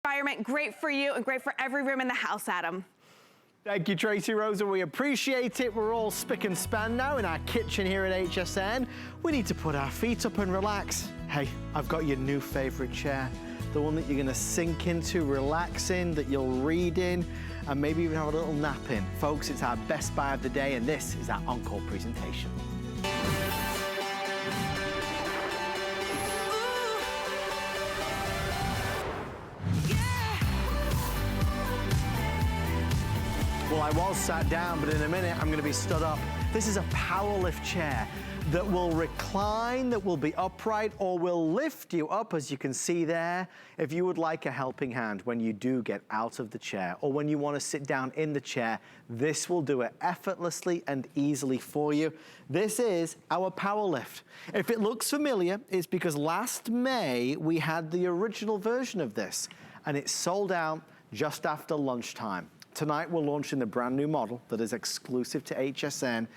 environment, great for you and great for every room in the house, Adam. Thank you, Tracy Rosa. We appreciate it. We're all spick and span now in our kitchen here at HSN. We need to put our feet up and relax. Hey, I've got your new favorite chair. The one that you're gonna sink into, relax in, that you'll read in, and maybe even have a little nap in. Folks, it's our best buy of the day, and this is our encore presentation. Well, I was sat down, but in a minute, I'm gonna be stood up. This is a power lift chair that will recline, that will be upright, or will lift you up, as you can see there, if you would like a helping hand when you do get out of the chair, or when you wanna sit down in the chair, this will do it effortlessly and easily for you. This is our power lift. If it looks familiar, it's because last May, we had the original version of this, and it sold out just after lunchtime. Tonight, we're launching the brand new model that is exclusive to HSN.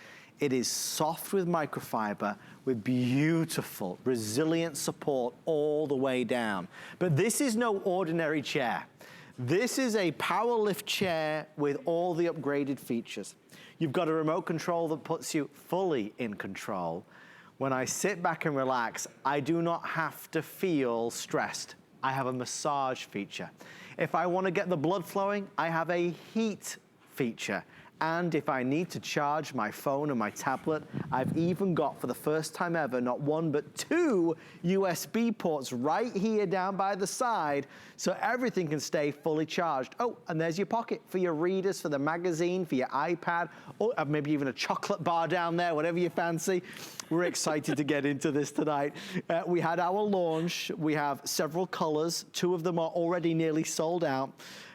It is soft with microfiber, with beautiful, resilient support all the way down. But this is no ordinary chair. This is a power lift chair with all the upgraded features. You've got a remote control that puts you fully in control. When I sit back and relax, I do not have to feel stressed. I have a massage feature. If I want to get the blood flowing, I have a heat feature. And if I need to charge my phone and my tablet, I've even got, for the first time ever, not one but two USB ports right here down by the side, so everything can stay fully charged. Oh, and there's your pocket for your readers, for the magazine, for your iPad, or maybe even a chocolate bar down there, whatever you fancy. We're excited to get into this tonight. We had our launch. We have several colors. Two of them are already nearly sold out.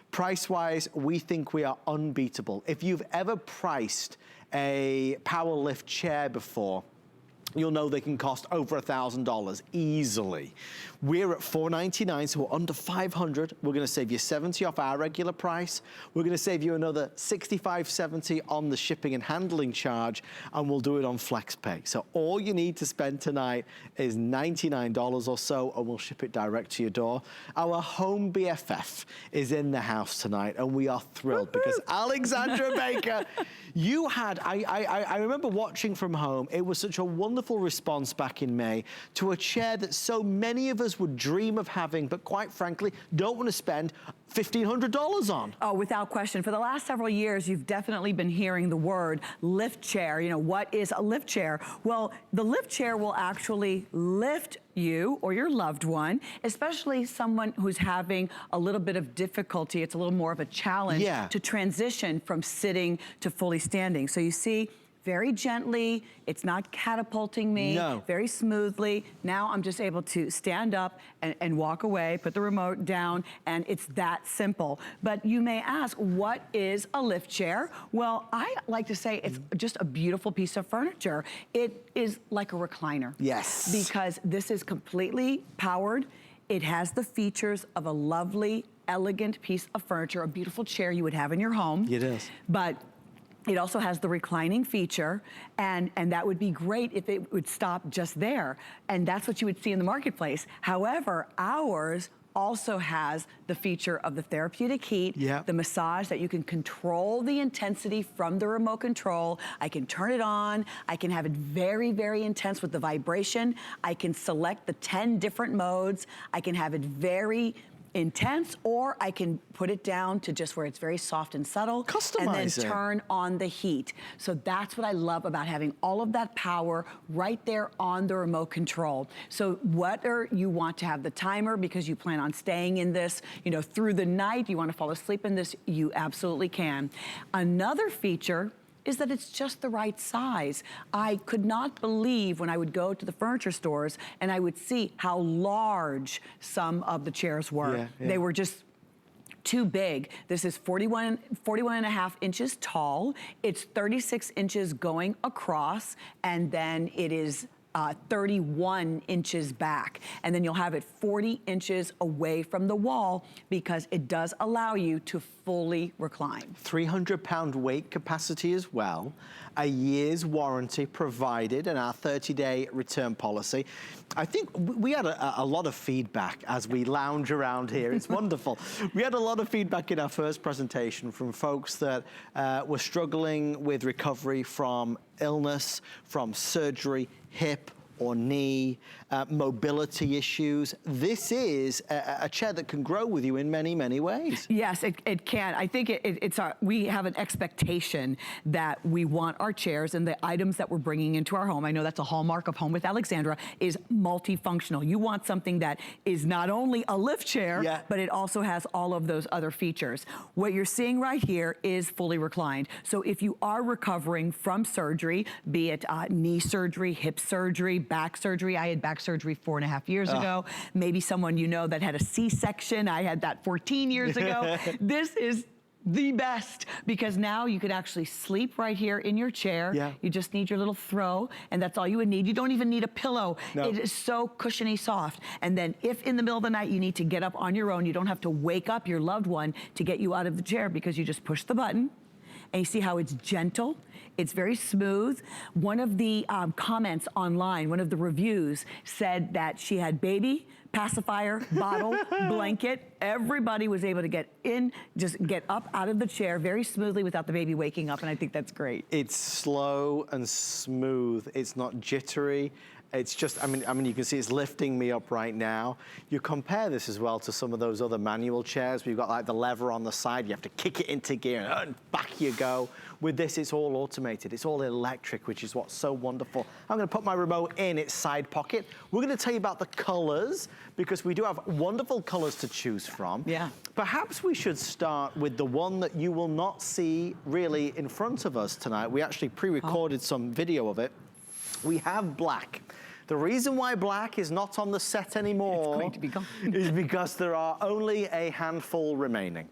Price-wise, we think we are unbeatable. If you've ever priced a power lift chair before, you'll know they can cost over $1,000 easily. We're at $499, so we're under $500. We're gonna save you $70 off our regular price. We're gonna save you another $65.70 on the shipping and handling charge, and we'll do it on FlexPay. So all you need to spend tonight is $99 or so, and we'll ship it direct to your door. Our home BFF is in the house tonight, and we are thrilled because Alexandra Baker, you had, I remember watching from home, it was such a wonderful response back in May to a chair that so many of us would dream of having, but quite frankly, don't want to spend $1,500 on. Oh, without question. For the last several years, you've definitely been hearing the word lift chair. You know, what is a lift chair? Well, the lift chair will actually lift you or your loved one, especially someone who's having a little bit of difficulty. It's a little more of a challenge to transition from sitting to fully standing. So you see, very gently, it's not catapulting me, very smoothly. Now I'm just able to stand up and walk away, put the remote down, and it's that simple. But you may ask, what is a lift chair? Well, I like to say it's just a beautiful piece of furniture. It is like a recliner. Yes. Because this is completely powered. It has the features of a lovely, elegant piece of furniture, a beautiful chair you would have in your home. It is. But it also has the reclining feature, and that would be great if it would stop just there. And that's what you would see in the marketplace. However, ours also has the feature of the therapeutic heat, the massage, that you can control the intensity from the remote control. I can turn it on. I can have it very, very intense with the vibration. I can select the 10 different modes. I can have it very intense, or I can put it down to just where it's very soft and subtle. Customize and then turn on the heat. So that's what I love about having all of that power right there on the remote control. So whether you want to have the timer because you plan on staying in this, you know, through the night, you want to fall asleep in this, you absolutely can. Another feature is that it's just the right size. I could not believe when I would go to the furniture stores and I would see how large some of the chairs were. They were just too big. This is 41 and a half inches tall. It's 36 inches going across, and then it is 31 inches back. And then you'll have it 40 inches away from the wall because it does allow you to fully recline. 300-pound weight capacity as well. A year's warranty provided and our 30-day return policy. I think we had a lot of feedback as we lounge around here. It's wonderful. We had a lot of feedback in our first presentation from folks that were struggling with recovery from illness, from surgery, hip or knee, mobility issues. This is a chair that can grow with you in many, many ways. Yes, it can. I think we have an expectation that we want our chairs and the items that we're bringing into our home, I know that's a hallmark of Home with Alexandra, is multifunctional. You want something that is not only a lift chair, but it also has all of those other features. What you're seeing right here is fully reclined. So if you are recovering from surgery, be it knee surgery, hip surgery, back surgery. I had back surgery 4.5 years ago. Maybe someone you know that had a C-section. I had that 14 years ago. This is the best because now you could actually sleep right here in your chair. You just need your little throw and that's all you would need. You don't even need a pillow. It is so cushiony soft. And then if in the middle of the night you need to get up on your own, you don't have to wake up your loved one to get you out of the chair because you just push the button. And you see how it's gentle, it's very smooth. One of the comments online, one of the reviews said that she had baby, pacifier, bottle, blanket. Everybody was able to get in, just get up out of the chair very smoothly without the baby waking up, and I think that's great. It's slow and smooth. It's not jittery. It's just, I mean, you can see it's lifting me up right now. You compare this as well to some of those other manual chairs where you've got like the lever on the side, you have to kick it into gear and back you go. With this, it's all automated. It's all electric, which is what's so wonderful. I'm gonna put my remote in its side pocket. We're gonna tell you about the colors because we do have wonderful colors to choose from. Perhaps we should start with the one that you will not see really in front of us tonight. We actually pre-recorded some video of it. We have black. The reason why black is not on the set anymore is because there are only a handful remaining.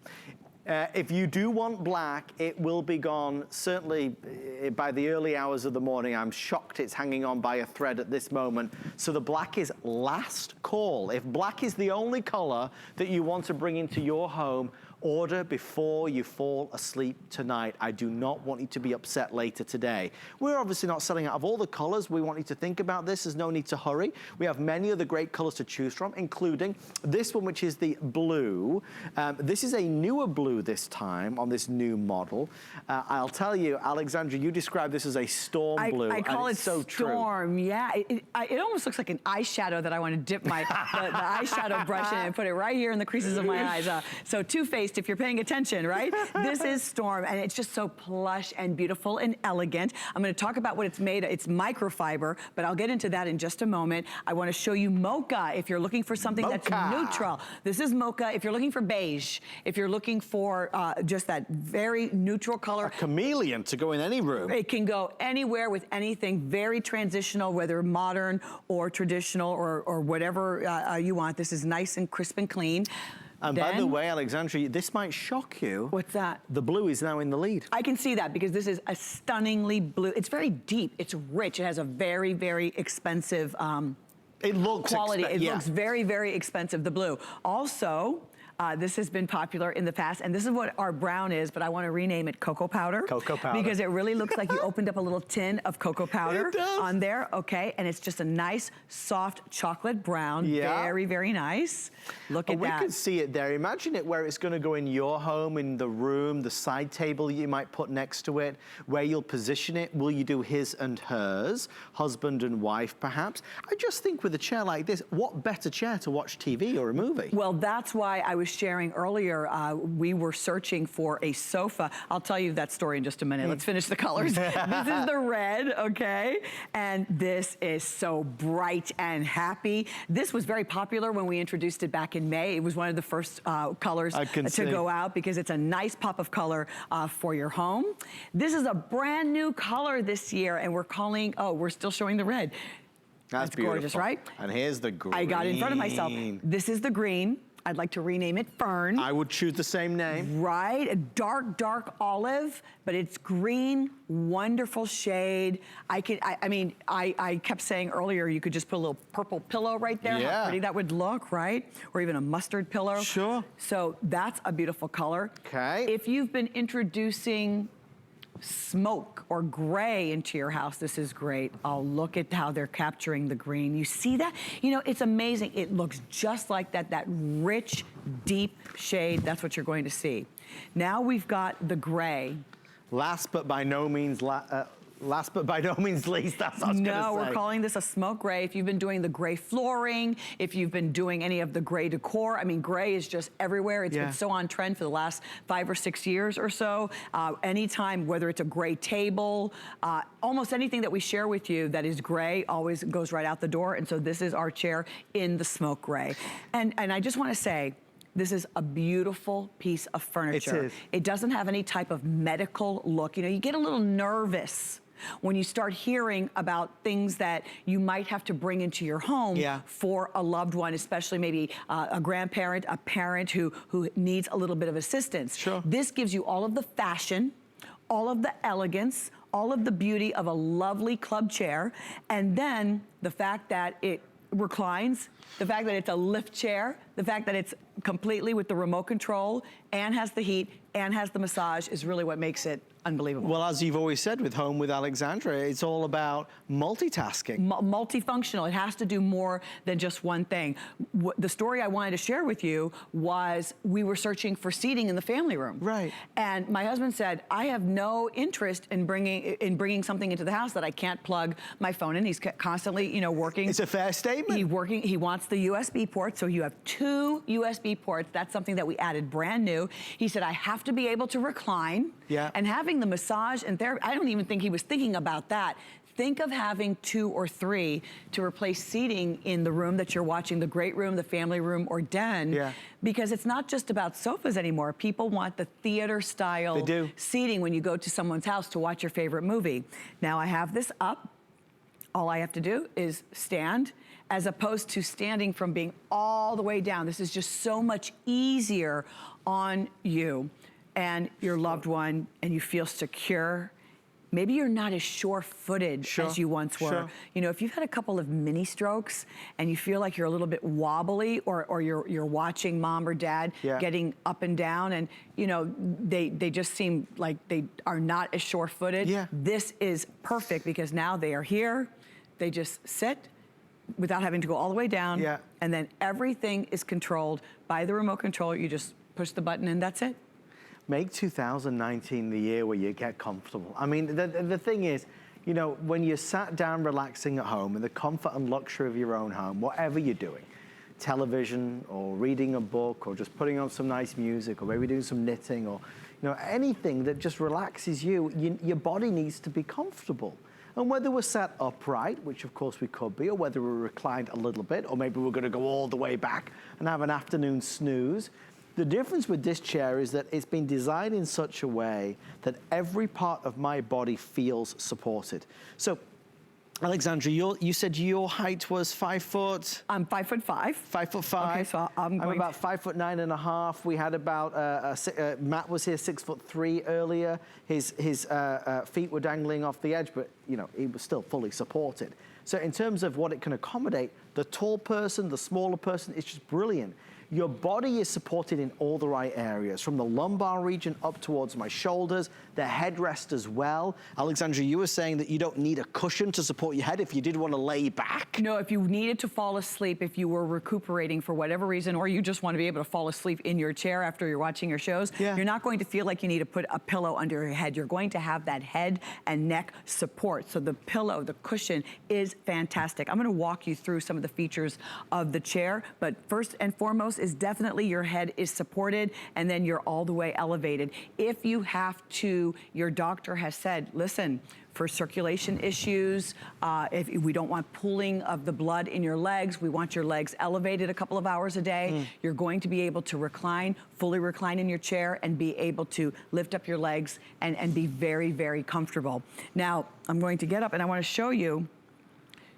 If you do want black, it will be gone certainly by the early hours of the morning. I'm shocked it's hanging on by a thread at this moment. So the black is last call. If black is the only color that you want to bring into your home, order before you fall asleep tonight. I do not want you to be upset later today. We're obviously not selling out of all the colors. We want you to think about this. There's no need to hurry. We have many other great colors to choose from, including this one, which is the blue. This is a newer blue this time on this new model. I'll tell you, Alexandra, you describe this as a storm blue. I call it so storm, it almost looks like an eyeshadow that I want to dip my the eyeshadow brush in and put it right here in the creases of my eyes. So Too-Faced, if you're paying attention, right? This is storm, and it's just so plush and beautiful and elegant. I'm going to talk about what it's made of. It's microfiber, but I'll get into that in just a moment. I want to show you mocha if you're looking for something that's neutral. This is mocha if you're looking for beige, if you're looking for just that very neutral color. A chameleon to go in any room. It can go anywhere with anything, very transitional, whether modern or traditional or whatever you want. This is nice and crisp and clean. And by the way, Alexandra, this might shock you. What's that? The blue is now in the lead. I can see that because this is a stunningly blue. It's very deep. It's rich. It has a very, very expensive it looks quality. It looks very, very expensive, the blue. Also, this has been popular in the past, and this is what our brown is, but I want to rename it cocoa powder. Cocoa powder. Because it really looks like you opened up a little tin of cocoa powder on there, okay? And it's just a nice, soft chocolate brown. Very, very nice. Look at that. We can see it there. Imagine it where it's going to go in your home, in the room, the side table you might put next to it, where you'll position it. Will you do his and hers, husband and wife, perhaps? I just think with a chair like this, what better chair to watch TV or a movie? Well, that's why I was sharing earlier, we were searching for a sofa. I'll tell you that story in just a minute. Let's finish the colors. This is the red, okay? And this is so bright and happy. This was very popular when we introduced it back in May. It was one of the first colors to go out because it's a nice pop of color for your home. This is a brand new color this year, and we're calling, we're still showing the red. That's beautiful. Gorgeous, right? And here's the green. I got in front of myself. This is the green. I'd like to rename it Fern. I would choose the same name. Right, a dark, dark olive, but it's green, wonderful shade. I mean, I kept saying earlier, you could just put a little purple pillow right there. Yeah. How pretty that would look, right? Or even a mustard pillow. Sure. So that's a beautiful color. Okay. If you've been introducing smoke or gray into your house, this is great. Oh, look at how they're capturing the green. You see that? You know, it's amazing. It looks just like that rich, deep shade. That's what you're going to see. Now we've got the gray. Last but by no means least, that's what I was going to say. No, we're calling this a smoke gray. If you've been doing the gray flooring, if you've been doing any of the gray decor, I mean, gray is just everywhere. It's been so on trend for the last 5 or 6 years or so. Anytime, whether it's a gray table, almost anything that we share with you that is gray always goes right out the door. And so this is our chair in the smoke gray. And I just want to say, this is a beautiful piece of furniture. It is. It doesn't have any type of medical look. You know, you get a little nervous when you start hearing about things that you might have to bring into your home for a loved one, especially maybe a grandparent, a parent who needs a little bit of assistance. Sure. This gives you all of the fashion, all of the elegance, all of the beauty of a lovely club chair, and then the fact that it reclines, the fact that it's a lift chair, the fact that it's completely with the remote control and has the heat and has the massage is really what makes it unbelievable. Well, as you've always said with Home with Alexandra, it's all about multitasking. Multifunctional. It has to do more than just one thing. The story I wanted to share with you was we were searching for seating in the family room. Right. And my husband said, I have no interest in bringing something into the house that I can't plug my phone in. He's constantly, you know, working. It's a fair statement. He wants the USB port, so you have 2 USB ports. That's something that we added brand new. He said, I have to be able to recline. Yeah. And having the massage and therapy, I don't even think he was thinking about that. Think of having 2 or 3 to replace seating in the room that you're watching, the great room, the family room, or den. Yeah. Because it's not just about sofas anymore. People want the theater style seating when you go to someone's house to watch your favorite movie. Now I have this up. All I have to do is stand, as opposed to standing from being all the way down. This is just so much easier on you and your loved one, and you feel secure. Maybe you're not as sure-footed as you once were. Sure. You know, if you've had a couple of mini strokes and you feel like you're a little bit wobbly, or you're watching mom or dad getting up and down, and you know they just seem like they are not as sure-footed. This is perfect because now they are here. They just sit without having to go all the way down, and then everything is controlled by the remote control. You just push the button and that's it. Make 2019 the year where you get comfortable. I mean, the thing is, you know, when you're sat down relaxing at home in the comfort and luxury of your own home, whatever you're doing, television or reading a book or just putting on some nice music or maybe doing some knitting or, you know, anything that just relaxes you, your body needs to be comfortable. And whether we're sat upright, which of course we could be, or whether we're reclined a little bit, or maybe we're gonna go all the way back and have an afternoon snooze, the difference with this chair is that it's been designed in such a way that every part of my body feels supported. So, Alexandra, you said your height was 5 foot? I'm 5'5". 5'5". Okay, so I'm about 5'9.5". We had about Matt was here 6'3" earlier. His feet were dangling off the edge, but you know he was still fully supported. So in terms of what it can accommodate, the tall person, the smaller person, it's just brilliant. Your body is supported in all the right areas, from the lumbar region up towards my shoulders, the headrest as well. Alexandra, you were saying that you don't need a cushion to support your head if you did want to lay back. No, if you needed to fall asleep, if you were recuperating for whatever reason, or you just want to be able to fall asleep in your chair after you're watching your shows, you're not going to feel like you need to put a pillow under your head. You're going to have that head and neck support. So the pillow, the cushion is fantastic. I'm going to walk you through some of the features of the chair, but first and foremost is definitely your head is supported and then you're all the way elevated. If you have to, your doctor has said, listen, for circulation issues, if we don't want pooling of the blood in your legs, we want your legs elevated a couple of hours a day, you're going to be able to recline, fully recline in your chair and be able to lift up your legs and be very, very comfortable. Now, I'm going to get up and I want to show you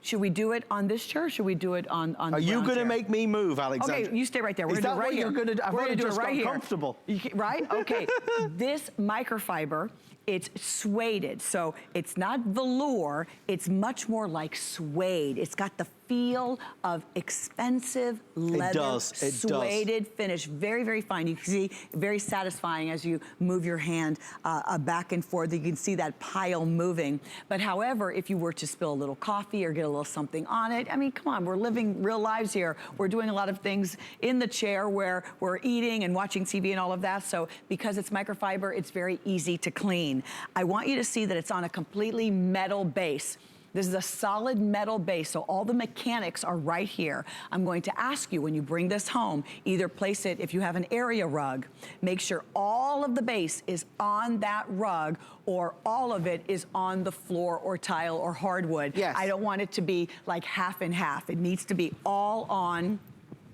Should we do it on this chair or should we do it on the Are you brown going to chair? make me move, Alexandra? Okay, you stay right there. We're Is gonna that do it right what here. you're going to do? I've We're already gonna do just it right got here. comfortable. Right? Okay. This microfiber, it's suede, so it's not velour, it's much more like suede. It's got the feel of expensive leather, suede finish. Very, very fine. You can see very satisfying as you move your hand back and forth. You can see that pile moving. But however, if you were to spill a little coffee or get a little something on it, I mean, come on, we're living real lives here. We're doing a lot of things in the chair where we're eating and watching TV and all of that. So because it's microfiber, it's very easy to clean. I want you to see that it's on a completely metal base. This is a solid metal base, so all the mechanics are right here. I'm going to ask you when you bring this home, either place it, if you have an area rug, make sure all of the base is on that rug or all of it is on the floor or tile or hardwood. Yes. I don't want it to be like half and half. It needs to be all on.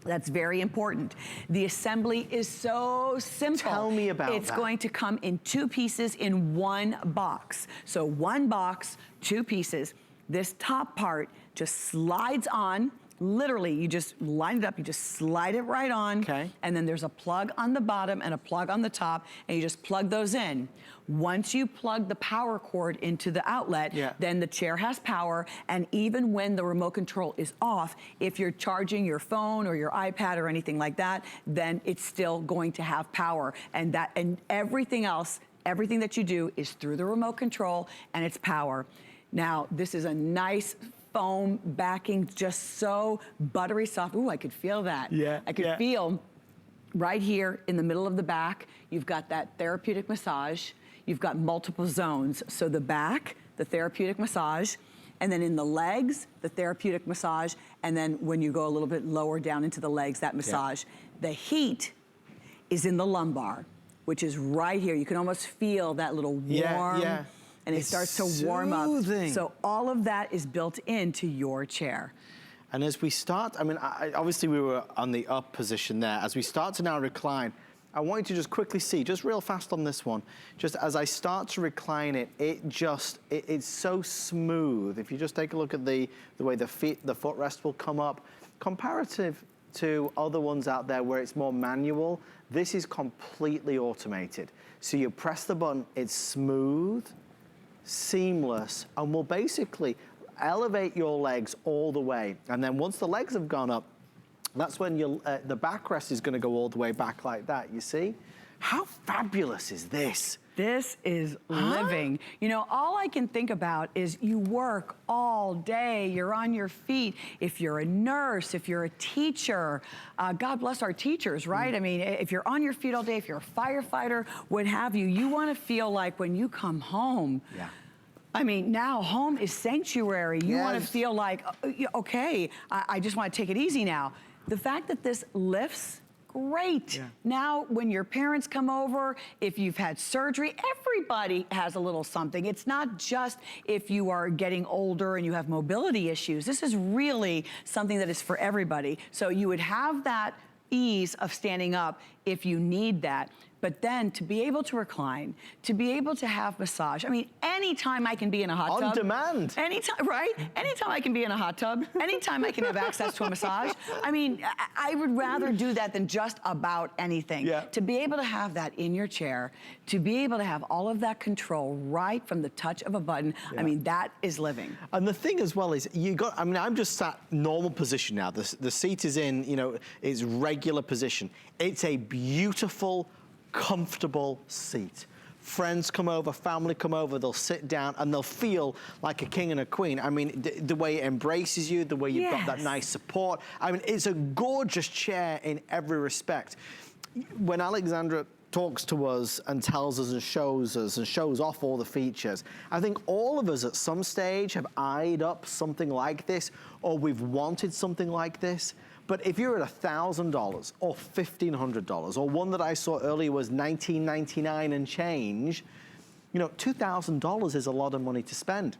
That's very important. The assembly is so simple. Tell me about that. It's going to come in 2 pieces in 1 box. So 1 box, 2 pieces. This top part just slides on. Literally, you just line it up, you just slide it right on. Okay. And then there's a plug on the bottom and a plug on the top, and you just plug those in. Once you plug the power cord into the outlet, then the chair has power, and even when the remote control is off, if you're charging your phone or your iPad or anything like that, then it's still going to have power. And everything else, everything that you do is through the remote control and it's power. Now, this is a nice foam backing, just so buttery soft. Ooh, I could feel that. Yeah, I could feel right here in the middle of the back, you've got that therapeutic massage. You've got multiple zones. So the back, the therapeutic massage, and then in the legs, the therapeutic massage, and then when you go a little bit lower down into the legs, that massage. The heat is in the lumbar, which is right here. You can almost feel that little warm, and it starts to warm up. So all of that is built into your chair. And as we start, I mean, obviously we were on the up position there. As we start to now recline, I want you to just quickly see, just real fast on this one, just as I start to recline it, it's so smooth. If you just take a look at the way the footrest will come up, comparative to other ones out there where it's more manual, this is completely automated. So you press the button, it's smooth, seamless, and will basically elevate your legs all the way. And then once the legs have gone up, that's when the backrest is going to go all the way back like that, you see? How fabulous is this? This is living. You know, all I can think about is you work all day, you're on your feet. If you're a nurse, if you're a teacher, God bless our teachers, right? I mean, if you're on your feet all day, if you're a firefighter, what have you, you want to feel like when you come home, I mean, now home is sanctuary. You want to feel like, okay, I just want to take it easy now. The fact that this lifts, great. Now, when your parents come over, if you've had surgery, everybody has a little something. It's not just if you are getting older and you have mobility issues. This is really something that is for everybody. So you would have that ease of standing up if you need that. But then to be able to recline, to be able to have massage. I mean, anytime I can be in a hot tub. On demand. Anytime, right? Anytime I can be in a hot tub, anytime I can have access to a massage. I mean, I would rather do that than just about anything. To be able to have that in your chair, to be able to have all of that control right from the touch of a button, I mean, that is living. And the thing as well is, I mean, I'm just sat normal position now. The seat is in, its regular position. It's a beautiful, comfortable seat. Friends come over, family come over, they'll sit down and they'll feel like a king and a queen. I mean, the way it embraces you, the way you've got that nice support. I mean, it's a gorgeous chair in every respect. When Alexandra talks to us and tells us and shows off all the features, I think all of us at some stage have eyed up something like this, or we've wanted something like this. But if you're at $1,000 or $1,500, or one that I saw earlier was $19.99 and change, $2,000 is a lot of money to spend.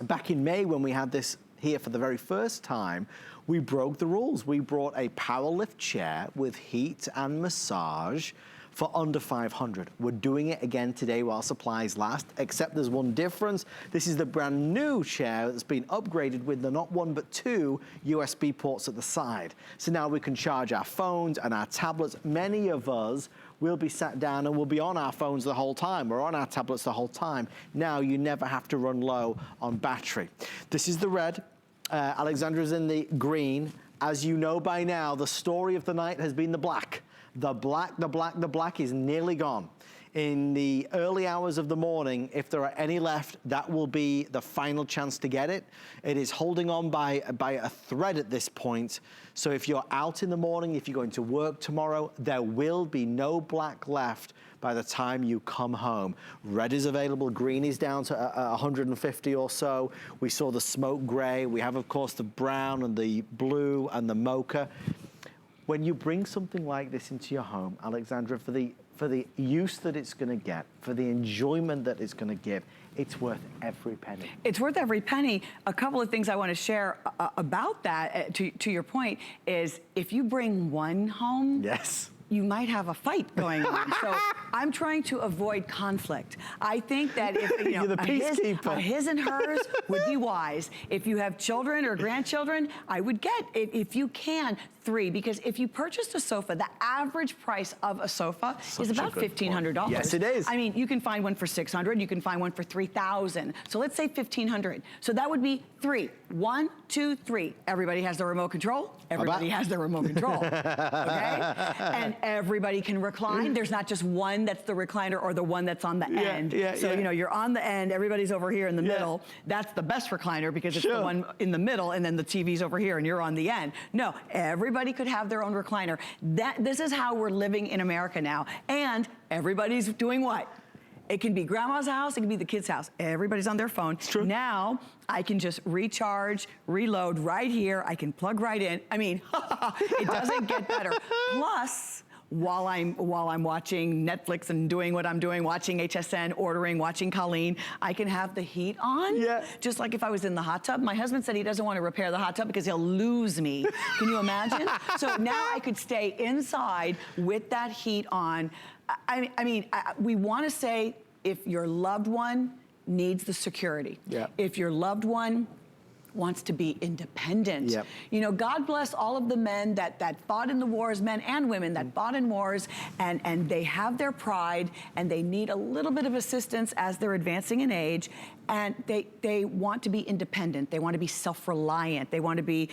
Back in May when we had this here for the very first time, we broke the rules. We brought a power lift chair with heat and massage for under $500. We're doing it again today while supplies last, except there's one difference. This is the brand new chair that's been upgraded with the not one but two USB ports at the side. So now we can charge our phones and our tablets. Many of us will be sat down and we'll be on our phones the whole time or on our tablets the whole time. Now you never have to run low on battery. This is the red. Alexandra's in the green. As you know by now, the story of the night has been the black. The black is nearly gone. In the early hours of the morning, if there are any left, that will be the final chance to get it. It is holding on by a thread at this point. So if you're out in the morning, if you're going to work tomorrow, there will be no black left by the time you come home. Red is available, green is down to 150 or so. We saw the smoke gray. We have, of course, the brown and the blue and the mocha. When you bring something like this into your home, Alexandra, for the use that it's gonna get, for the enjoyment that it's gonna give, it's worth every penny. It's worth every penny. A couple of things I want to share about that, to your point, is if you bring one home, yes, you might have a fight going on. So I'm trying to avoid conflict. I think that if, you know, you're the peacekeeper. His and hers would be wise. If you have children or grandchildren, I would get, if you can, 3, because if you purchased a sofa, the average price of a sofa is about $1,500. Yes, it is. I mean, you can find one for $600, you can find one for $3,000. So let's say $1,500. So that would be 3. 1, 2, 3. Everybody has the remote control. Everybody has the remote control. Okay? And everybody can recline. There's not just one that's the recliner or the one that's on the end. So, you know, you're on the end, everybody's over here in the middle. That's the best recliner because it's the one in the middle and then the TV's over here and you're on the end. No, everybody could have their own recliner. This is how we're living in America now. And everybody's doing what? It can be grandma's house, it can be the kid's house. Everybody's on their phone. It's true. Now, I can just recharge, reload right here. I can plug right in. I mean, it doesn't get better. Plus, while I'm watching Netflix and doing what I'm doing, watching HSN, ordering, watching Colleen, I can have the heat on. Yeah. Just like if I was in the hot tub. My husband said he doesn't want to repair the hot tub because he'll lose me. Can you imagine? So now I could stay inside with that heat on. We want to say if your loved one needs the security, if your loved one wants to be independent. You know, God bless all of the men that fought in the wars, men and women that fought in wars, and they have their pride, and they need a little bit of assistance as they're advancing in age, and they want to be independent. They want to be self-reliant. They want to be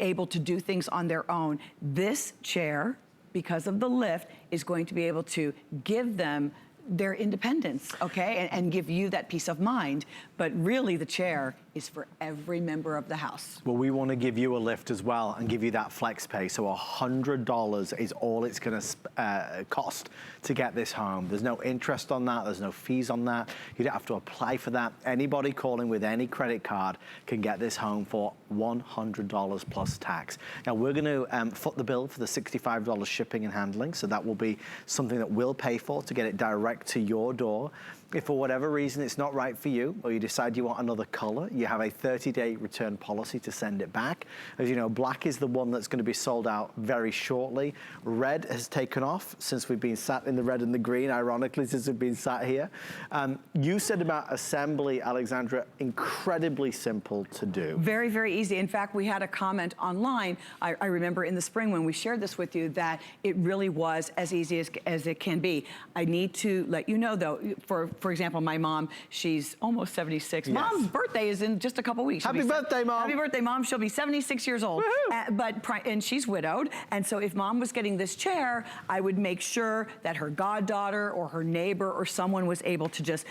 able to do things on their own. This chair, because of the lift, is going to be able to give them their independence, okay, and give you that peace of mind. But really, the chair is for every member of the house. Well, we want to give you a lift as well and give you that flex pay. So $100 is all it's going to cost to get this home. There's no interest on that. There's no fees on that. You don't have to apply for that. Anybody calling with any credit card can get this home for $100 plus tax. Now, we're going to foot the bill for the $65 shipping and handling. So that will be something that we'll pay for to get it direct to your door. If for whatever reason it's not right for you, or you decide you want another color, you have a 30-day return policy to send it back. As you know, black is the one that's going to be sold out very shortly. Red has taken off since we've been sat in the red and the green, ironically, since we've been sat here. You said about assembly, Alexandra, incredibly simple to do. Very, very easy. In fact, we had a comment online, I remember in the spring when we shared this with you, that it really was as easy as it can be. I need to let you know, though, for example, my mom, she's almost 76. Yes. Mom's birthday is in just a couple weeks. Happy birthday, Mom. Happy birthday, Mom. She'll be 76 years old. And she's widowed. And so if Mom was getting this chair, I would make sure that her goddaughter or her neighbor or someone was able to just,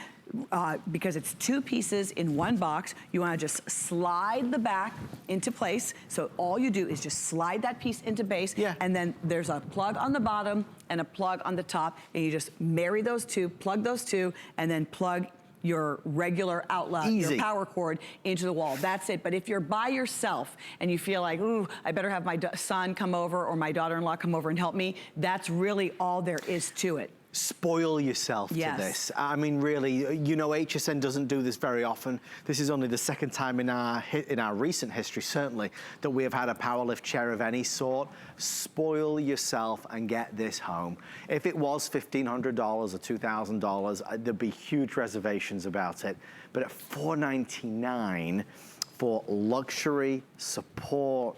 because it's 2 pieces in one box, you want to just slide the back into place. So all you do is just slide that piece into base, and then there's a plug on the bottom and a plug on the top, and you just marry those 2, plug those 2, and then plug your regular outlet, your power cord into the wall. That's it. But if you're by yourself and you feel like, ooh, I better have my son come over or my daughter-in-law come over and help me, that's really all there is to it. spoil yourself to this. I mean, really, you know, HSN doesn't do this very often. This is only the second time in our recent history, certainly, that we have had a power lift chair of any sort. Spoil yourself and get this home. If it was $1,500 or $2,000, there'd be huge reservations about it. But at $499 for luxury, support,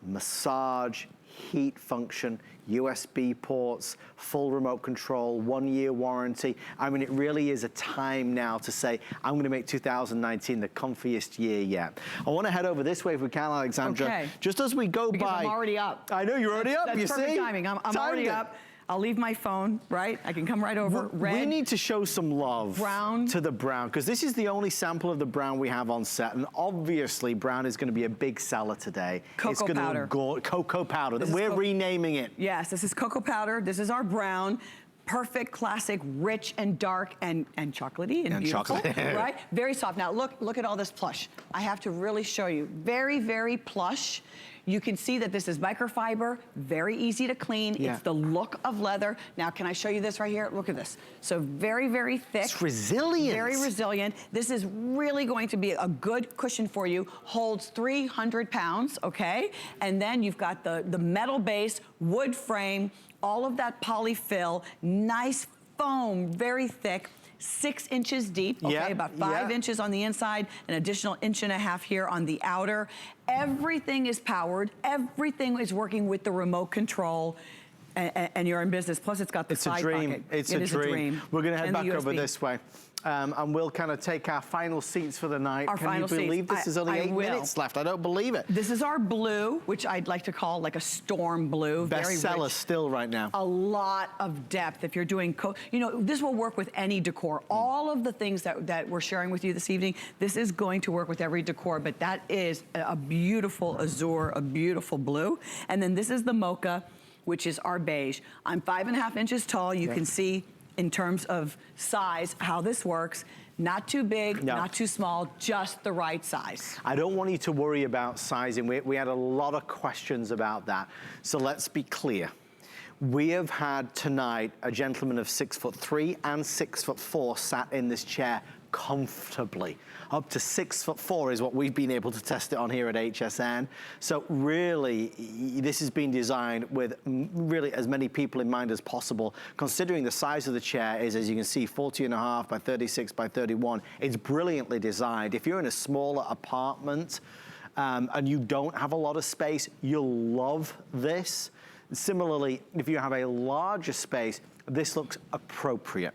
massage, heat function, USB ports, full remote control, 1-year warranty. I mean, it really is a time now to say, I'm gonna make 2019 the comfiest year yet. I wanna head over this way if we can, Alexandra. Okay. Just as we go because by. I'm already up. I know, you're already up, you see? That's perfect timing. I'm already up. I'll leave my phone, right? I can come right over. Red. We need to show some love brown to the brown, because this is the only sample of the brown we have on set, and obviously brown is going to be a big seller today. Cocoa powder. Cocoa powder. We're renaming it. Yes, this is cocoa powder. This is our brown. Perfect, classic, rich and dark and chocolatey and beautiful, right? Very soft. Now look at all this plush. I have to really show you. Very, very plush. You can see that this is microfiber, very easy to clean. Yeah. It's the look of leather. Now, can I show you this right here? Look at this. So very, very thick. It's resilient. Very resilient. This is really going to be a good cushion for you. Holds 300 pounds, okay? And then you've got the metal base, wood frame, all of that polyfill, nice foam, very thick. 6 inches deep, okay, about 5 inches on the inside, an additional 1.5 inches here on the outer. Everything is powered, everything is working with the remote control, and you're in business. Plus it's got the side pocket. It's a dream. We're gonna head back over this way. And we'll kind of take our final seats for the night. Can you believe this is only 8 minutes left? I don't believe it. This is our blue, which I'd like to call like a storm blue. Bestseller still right now. A lot of depth. If you're doing, you know, this will work with any decor. All of the things that we're sharing with you this evening, this is going to work with every decor, but that is a beautiful azure, a beautiful blue. And then this is the mocha, which is our beige. I'm 5.5 inches tall. You can see in terms of size, how this works. Not too big, not too small, just the right size. I don't want you to worry about sizing. We had a lot of questions about that. So let's be clear. We have had tonight a gentleman of 6'3" and 6'4" sat in this chair comfortably. Up to 6'4" is what we've been able to test it on here at HSN. So really, this has been designed with really as many people in mind as possible, considering the size of the chair is, as you can see, 40.5 by 36 by 31. It's brilliantly designed. If you're in a smaller apartment and you don't have a lot of space, you'll love this. Similarly, if you have a larger space, this looks appropriate.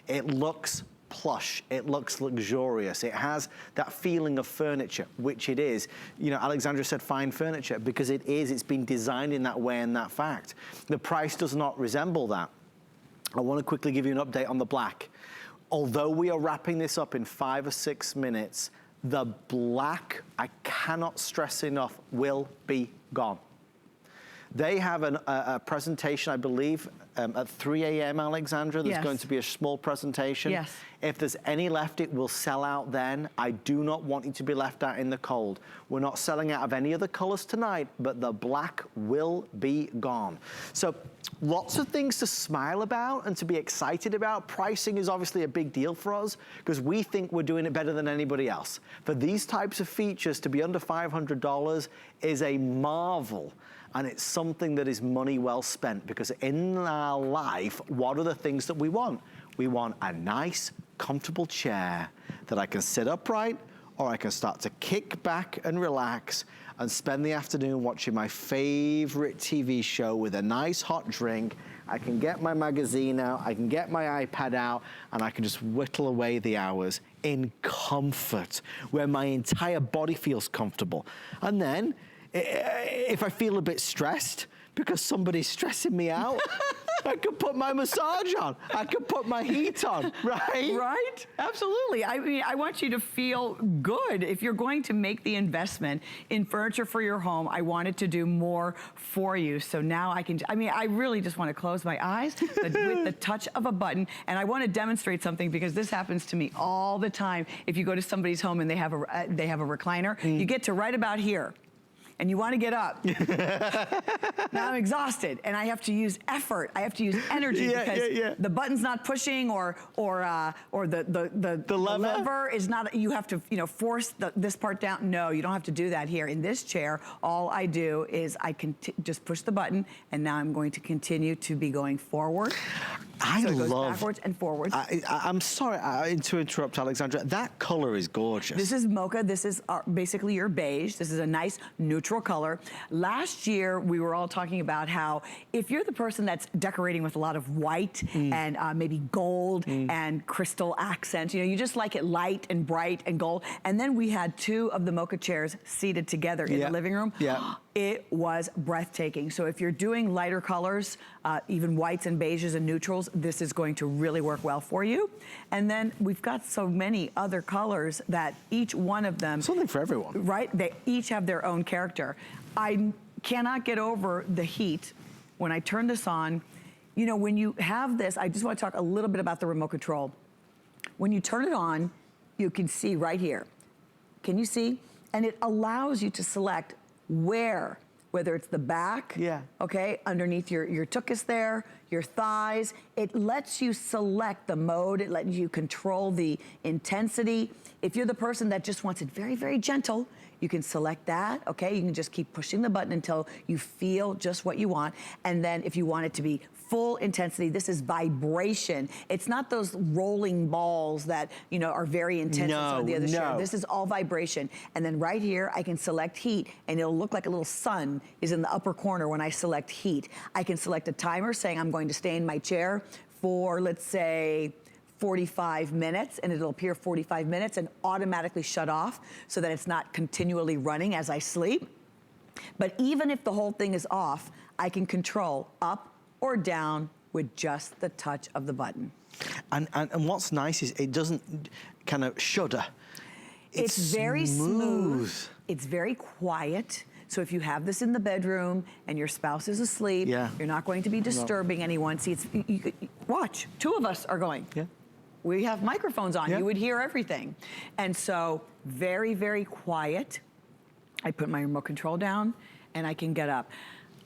It looks plush, it looks luxurious, it has that feeling of furniture, which it is. You know, Alexandra said fine furniture, because it is, it's been designed in that way and that fact. The price does not resemble that. I want to quickly give you an update on the black. Although we are wrapping this up in 5 or 6 minutes, the black, I cannot stress enough, will be gone. They have a presentation, I believe, at 3 a.m., Alexandra. There's going to be a small presentation. Yes. If there's any left, it will sell out then. I do not want you to be left out in the cold. We're not selling out of any other colors tonight, but the black will be gone. So lots of things to smile about and to be excited about. Pricing is obviously a big deal for us because we think we're doing it better than anybody else. For these types of features to be under $500 is a marvel. And it's something that is money well spent, because in our life, what are the things that we want? We want a nice, comfortable chair that I can sit upright, or I can start to kick back and relax and spend the afternoon watching my favorite TV show with a nice hot drink. I can get my magazine out, I can get my iPad out, and I can just whittle away the hours in comfort, where my entire body feels comfortable. And then, if I feel a bit stressed because somebody's stressing me out, I could put my massage on. I could put my heat on, right? Right? Absolutely. I mean, I want you to feel good. If you're going to make the investment in furniture for your home, I wanted to do more for you. So now I can, I mean, I really just want to close my eyes with the touch of a button. And I want to demonstrate something, because this happens to me all the time. If you go to somebody's home and they have a recliner, you get to right about here. and you want to get up. Now I'm exhausted and I have to use effort. I have to use energy because the button's not pushing or the lever is not, you have to, you know, force this part down. No, you don't have to do that here. In this chair, all I do is I can just push the button, and now I'm going to continue to be going forward. So it goes backwards and forwards. I'm sorry to interrupt, Alexandra. That color is gorgeous. This is mocha. This is basically your beige. This is a nice neutral color. Last year, we were all talking about how if you're the person that's decorating with a lot of white and maybe gold and crystal accents, you know, you just like it light and bright and gold. And then we had two of the mocha chairs seated together in the living room. It was breathtaking. So if you're doing lighter colors, even whites and beiges and neutrals, this is going to really work well for you. And then we've got so many other colors that each one of them... Something for everyone. Right? They each have their own character. I cannot get over the heat when I turn this on. You know, when you have this, I just want to talk a little bit about the remote control. When you turn it on, you can see right here. Can you see? And it allows you to select whether it's the back, okay, underneath your tuchus there, your thighs. It lets you select the mode. It lets you control the intensity. If you're the person that just wants it very, very gentle, you can select that, okay? You can just keep pushing the button until you feel just what you want. And then if you want it to be full intensity, this is vibration. It's not those rolling balls that, you know, are very intense on the other chair. This is all vibration. And then right here, I can select heat, and it'll look like a little sun is in the upper corner when I select heat. I can select a timer saying I'm going to stay in my chair for, let's say, 45 minutes, and it'll appear 45 minutes and automatically shut off so that it's not continually running as I sleep. But even if the whole thing is off, I can control up or down with just the touch of the button. And what's nice is it doesn't kind of shudder. It's very smooth. It's very quiet. So if you have this in the bedroom and your spouse is asleep, you're not going to be disturbing anyone. See, watch, two of us are going. We have microphones on, you would hear everything. And so very, very quiet. I put my remote control down and I can get up.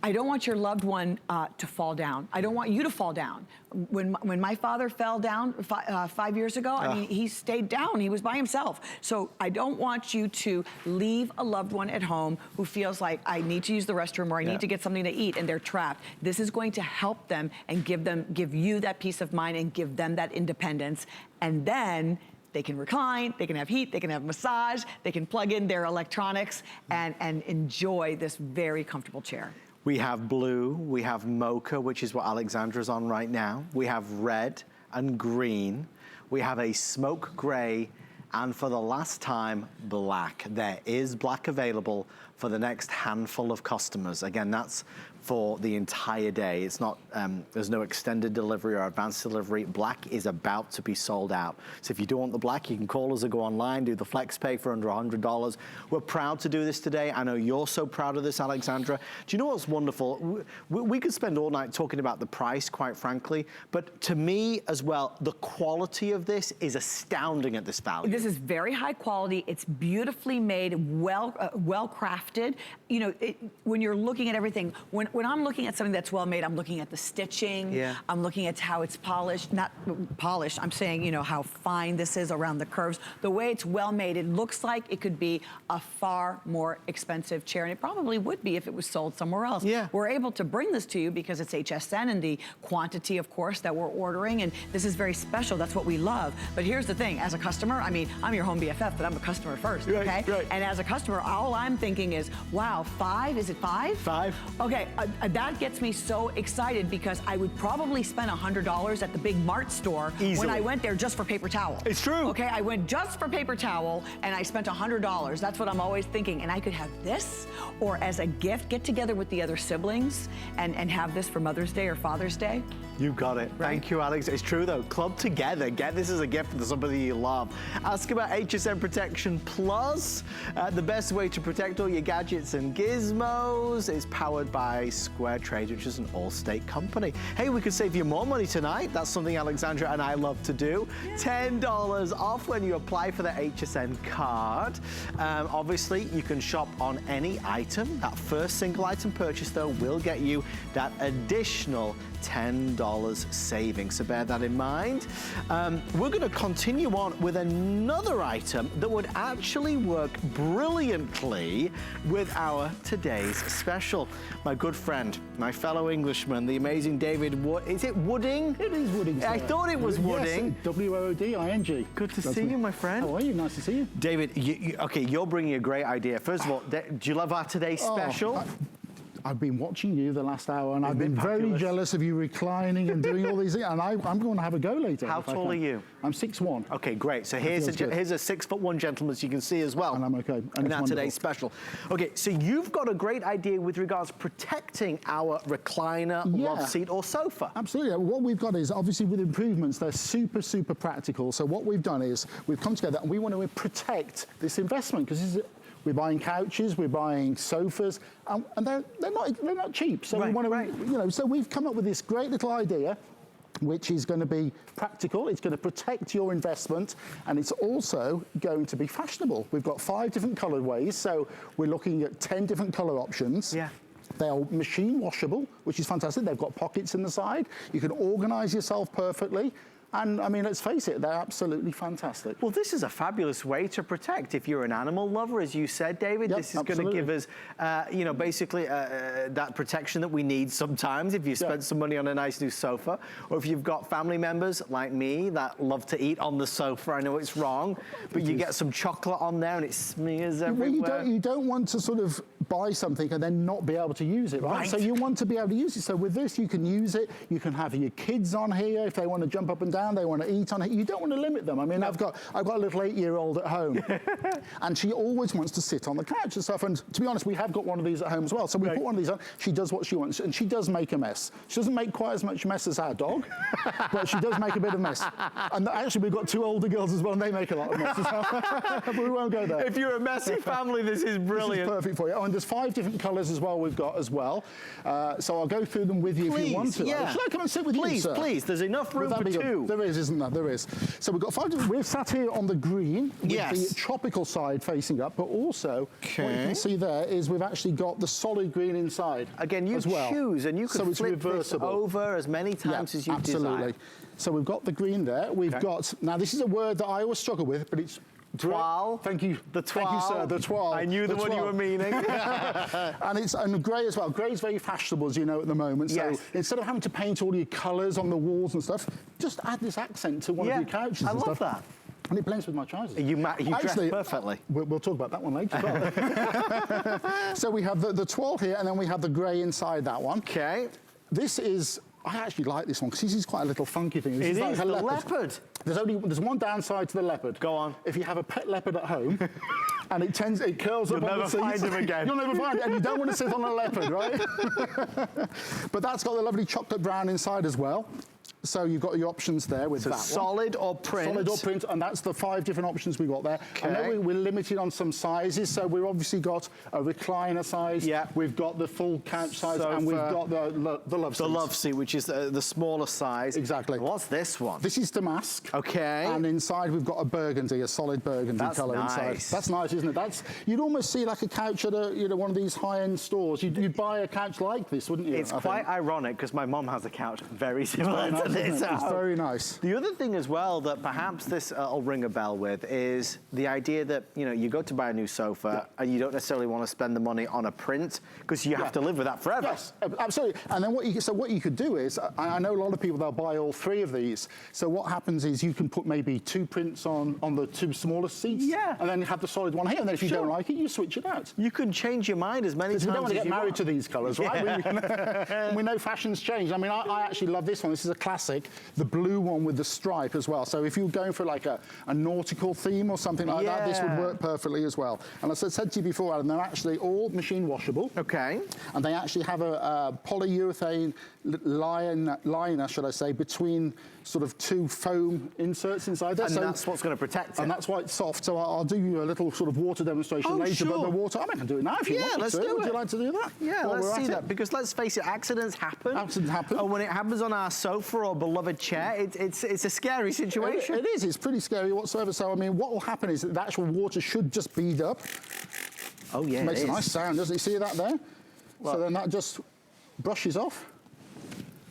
I don't want your loved one to fall down. I don't want you to fall down. When my father fell down 5 years ago, I mean, he stayed down. He was by himself. So I don't want you to leave a loved one at home who feels like I need to use the restroom or I need to get something to eat and they're trapped. This is going to help them and give you that peace of mind and give them that independence. And then they can recline, they can have heat, they can have massage, they can plug in their electronics and enjoy this very comfortable chair. We have blue, we have mocha, which is what Alexandra's on right now. We have red and green. We have a smoke gray, and for the last time, black. There is black available for the next handful of customers. Again, that's for the entire day. It's not, there's no extended delivery or advanced delivery. Black is about to be sold out. So if you do want the black, you can call us or go online, do the flex pay for under $100. We're proud to do this today. I know you're so proud of this, Alexandra. Do you know what's wonderful? We could spend all night talking about the price, quite frankly, but to me as well, the quality of this is astounding at this value. This is very high quality. It's beautifully made, well crafted. You know, when you're looking at everything, when I'm looking at something that's well made, I'm looking at the stitching. I'm looking at how it's polished, not polished. I'm saying, you know, how fine this is around the curves. The way it's well made, it looks like it could be a far more expensive chair, and it probably would be if it was sold somewhere else. We're able to bring this to you because it's HSN and the quantity, of course, that we're ordering, and this is very special. That's what we love. But here's the thing, as a customer, I mean, I'm your home BFF, but I'm a customer first, okay? And as a customer, all I'm thinking is, wow, 5? Is it 5? 5. Okay, that gets me so excited because I would probably spend $100 at the big Mart store when I went there just for paper towel. It's true. Okay, I went just for paper towel and I spent $100. That's what I'm always thinking. And I could have this, or as a gift, get together with the other siblings and have this for Mother's Day or Father's Day. You got it. Right? Thank you, Alex. It's true, though. Club together. Get this as a gift for somebody you love. Ask about HSN Protection Plus. The best way to protect all your gadgets and gizmos. It's powered by Square Trade, which is an all-state company. Hey, we could save you more money tonight. That's something Alexandra and I love to do. $10 off when you apply for the HSN card. Obviously, you can shop on any item. That first single item purchase, though, will get you that additional $10 saving, so bear that in mind. We're going to continue on with another item that would actually work brilliantly with our today's special. My good friend, my fellow Englishman, the amazing David Wood. Is it Wooding? It is Wooding, sir. I thought it was Wooding. Yes, W-O-O-D-I-N-G. Good to see you, my friend. How are you? Nice to see you. David, okay, you're bringing a great idea. First of all, do you love our today's special? I've been watching you the last hour, and I've been fabulous. very jealous of you reclining and doing all these things, and I'm going to have a go later. How tall are you? I'm 6'1". Okay, great. So here's a 6'1" gentleman, as you can see as well. And I'm okay. And in it's our today's wonderful. special. Okay, so you've got a great idea with regards to protecting our recliner, love seat, or sofa. Absolutely. What we've got is, obviously with improvements, they're super, super practical. So what we've done is, we've come together and we want to protect this investment, because we're buying couches, we're buying sofas, and they're not cheap. So we want to, so we've come up with this great little idea, which is going to be practical. It's going to protect your investment, and it's also going to be fashionable. We've got 5 different colorways, so we're looking at 10 different color options. Yeah. They are machine washable, which is fantastic. They've got pockets in the side. You can organize yourself perfectly. And I mean, let's face it, they're absolutely fantastic. Well, this is a fabulous way to protect. If you're an animal lover, as you said, David, Yep, this is going to give us, basically that protection that we need sometimes if you spend some money on a nice new sofa, or if you've got family members like me that love to eat on the sofa. I know it's wrong, but you get some chocolate on there and it smears everywhere. Well, you don't want to sort of buy something and then not be able to use it, right? So you want to be able to use it. So with this, you can use it. You can have your kids on here if they want to jump up and down. They want to eat on it. You don't want to limit them. I mean, I've got a little 8-year-old at home, and she always wants to sit on the couch and stuff. And to be honest, we have got one of these at home as well. So we put one of these on. She does what she wants, and she does make a mess. She doesn't make quite as much mess as our dog, but she does make a bit of mess. And actually, we've got 2 older girls as well, and they make a lot of mess as well. But we won't go there. If you're a messy family, this is brilliant. This is perfect for you. Oh, and there's 5 different colours as well we've got as well. So I'll go through them with you if you want to. Yeah. Should I come and sit with you, sir? Please. There's enough room for 2. There is, isn't there? There is. So we've got 5 different. We're sat here on the green with the tropical side facing up, but also what you can see there is we've actually got the solid green inside. Again, you choose, and you can flip this over as many times as you desire. So we've got the green there. We've got, now this is a word that I always struggle with, but it's toile. Thank you. Thank you, sir. The toile. I knew the one you were meaning. And grey as well. Grey is very fashionable, as you know, at the moment. So instead of having to paint all your colours on the walls and stuff, just add this accent to one of your couches and stuff. I love that. And it blends with my trousers. You dress perfectly. We'll talk about that one later as well. So we have the toile here, and then we have the grey inside that one. Okay. This is, I actually like this one, because this is quite a little funky thing. This It is like the leopard. There's one downside to the leopard. Go on. If you have a pet leopard at home, and it curls up on the seats. You'll never find him again. You'll never find it, and you don't want to sit on a leopard, right? But that's got the lovely chocolate brown inside as well. So you've got your options there with that one. Solid or print? Solid or print, and that's the 5 different options we've got there. Okay. I know we're limited on some sizes, so we've obviously got a recliner size, we've got the full couch size, and we've got the love seat. The love seat, which is the smaller size. Exactly. What's this one? This is damask. Okay. And inside we've got a burgundy, a solid burgundy colour inside. That's nice, isn't it? You'd almost see like a couch at one of these high-end stores. You'd buy a couch like this, wouldn't you? It's quite ironic, because my mom has a couch very similar to this. It's very nice. The other thing as well that perhaps this will ring a bell with is the idea that, you go to buy a new sofa and you don't necessarily want to spend the money on a print, because you have to live with that forever. Yes, absolutely. And then what you could do is, I know a lot of people, they'll buy all 3 of these. So what happens is you can put maybe 2 prints on the 2 smallest seats. Yeah. And then have the solid one here. And then if you don't like it, you switch it out. You can change your mind as many times as you want. We don't want to get married to these colours, right? We know fashions change. I mean, I actually love this one. This is a classic classic, the blue one with the stripe as well. So if you're going for like a nautical theme or something like that, this would work perfectly as well. And as I said to you before, Adam, they're actually all machine washable. Okay. And they actually have a polyurethane liner, should I say, between sort of two foam inserts inside there. And that's what's going to protect it. And that's why it's soft. So I'll do you a little sort of water demonstration later. Sure. But the water, I can do it now if you want me to. Let's do it. Would you like to do that? Yeah, let's see that. Because let's face it, accidents happen. Accidents happen. And when it happens on our sofa or beloved chair, it's a scary situation. It is. It's pretty scary whatsoever. So, I mean, what will happen is that the actual water should just bead up. Oh, yeah, Makes a nice sound, doesn't it? See that there? Well, so then that just brushes off.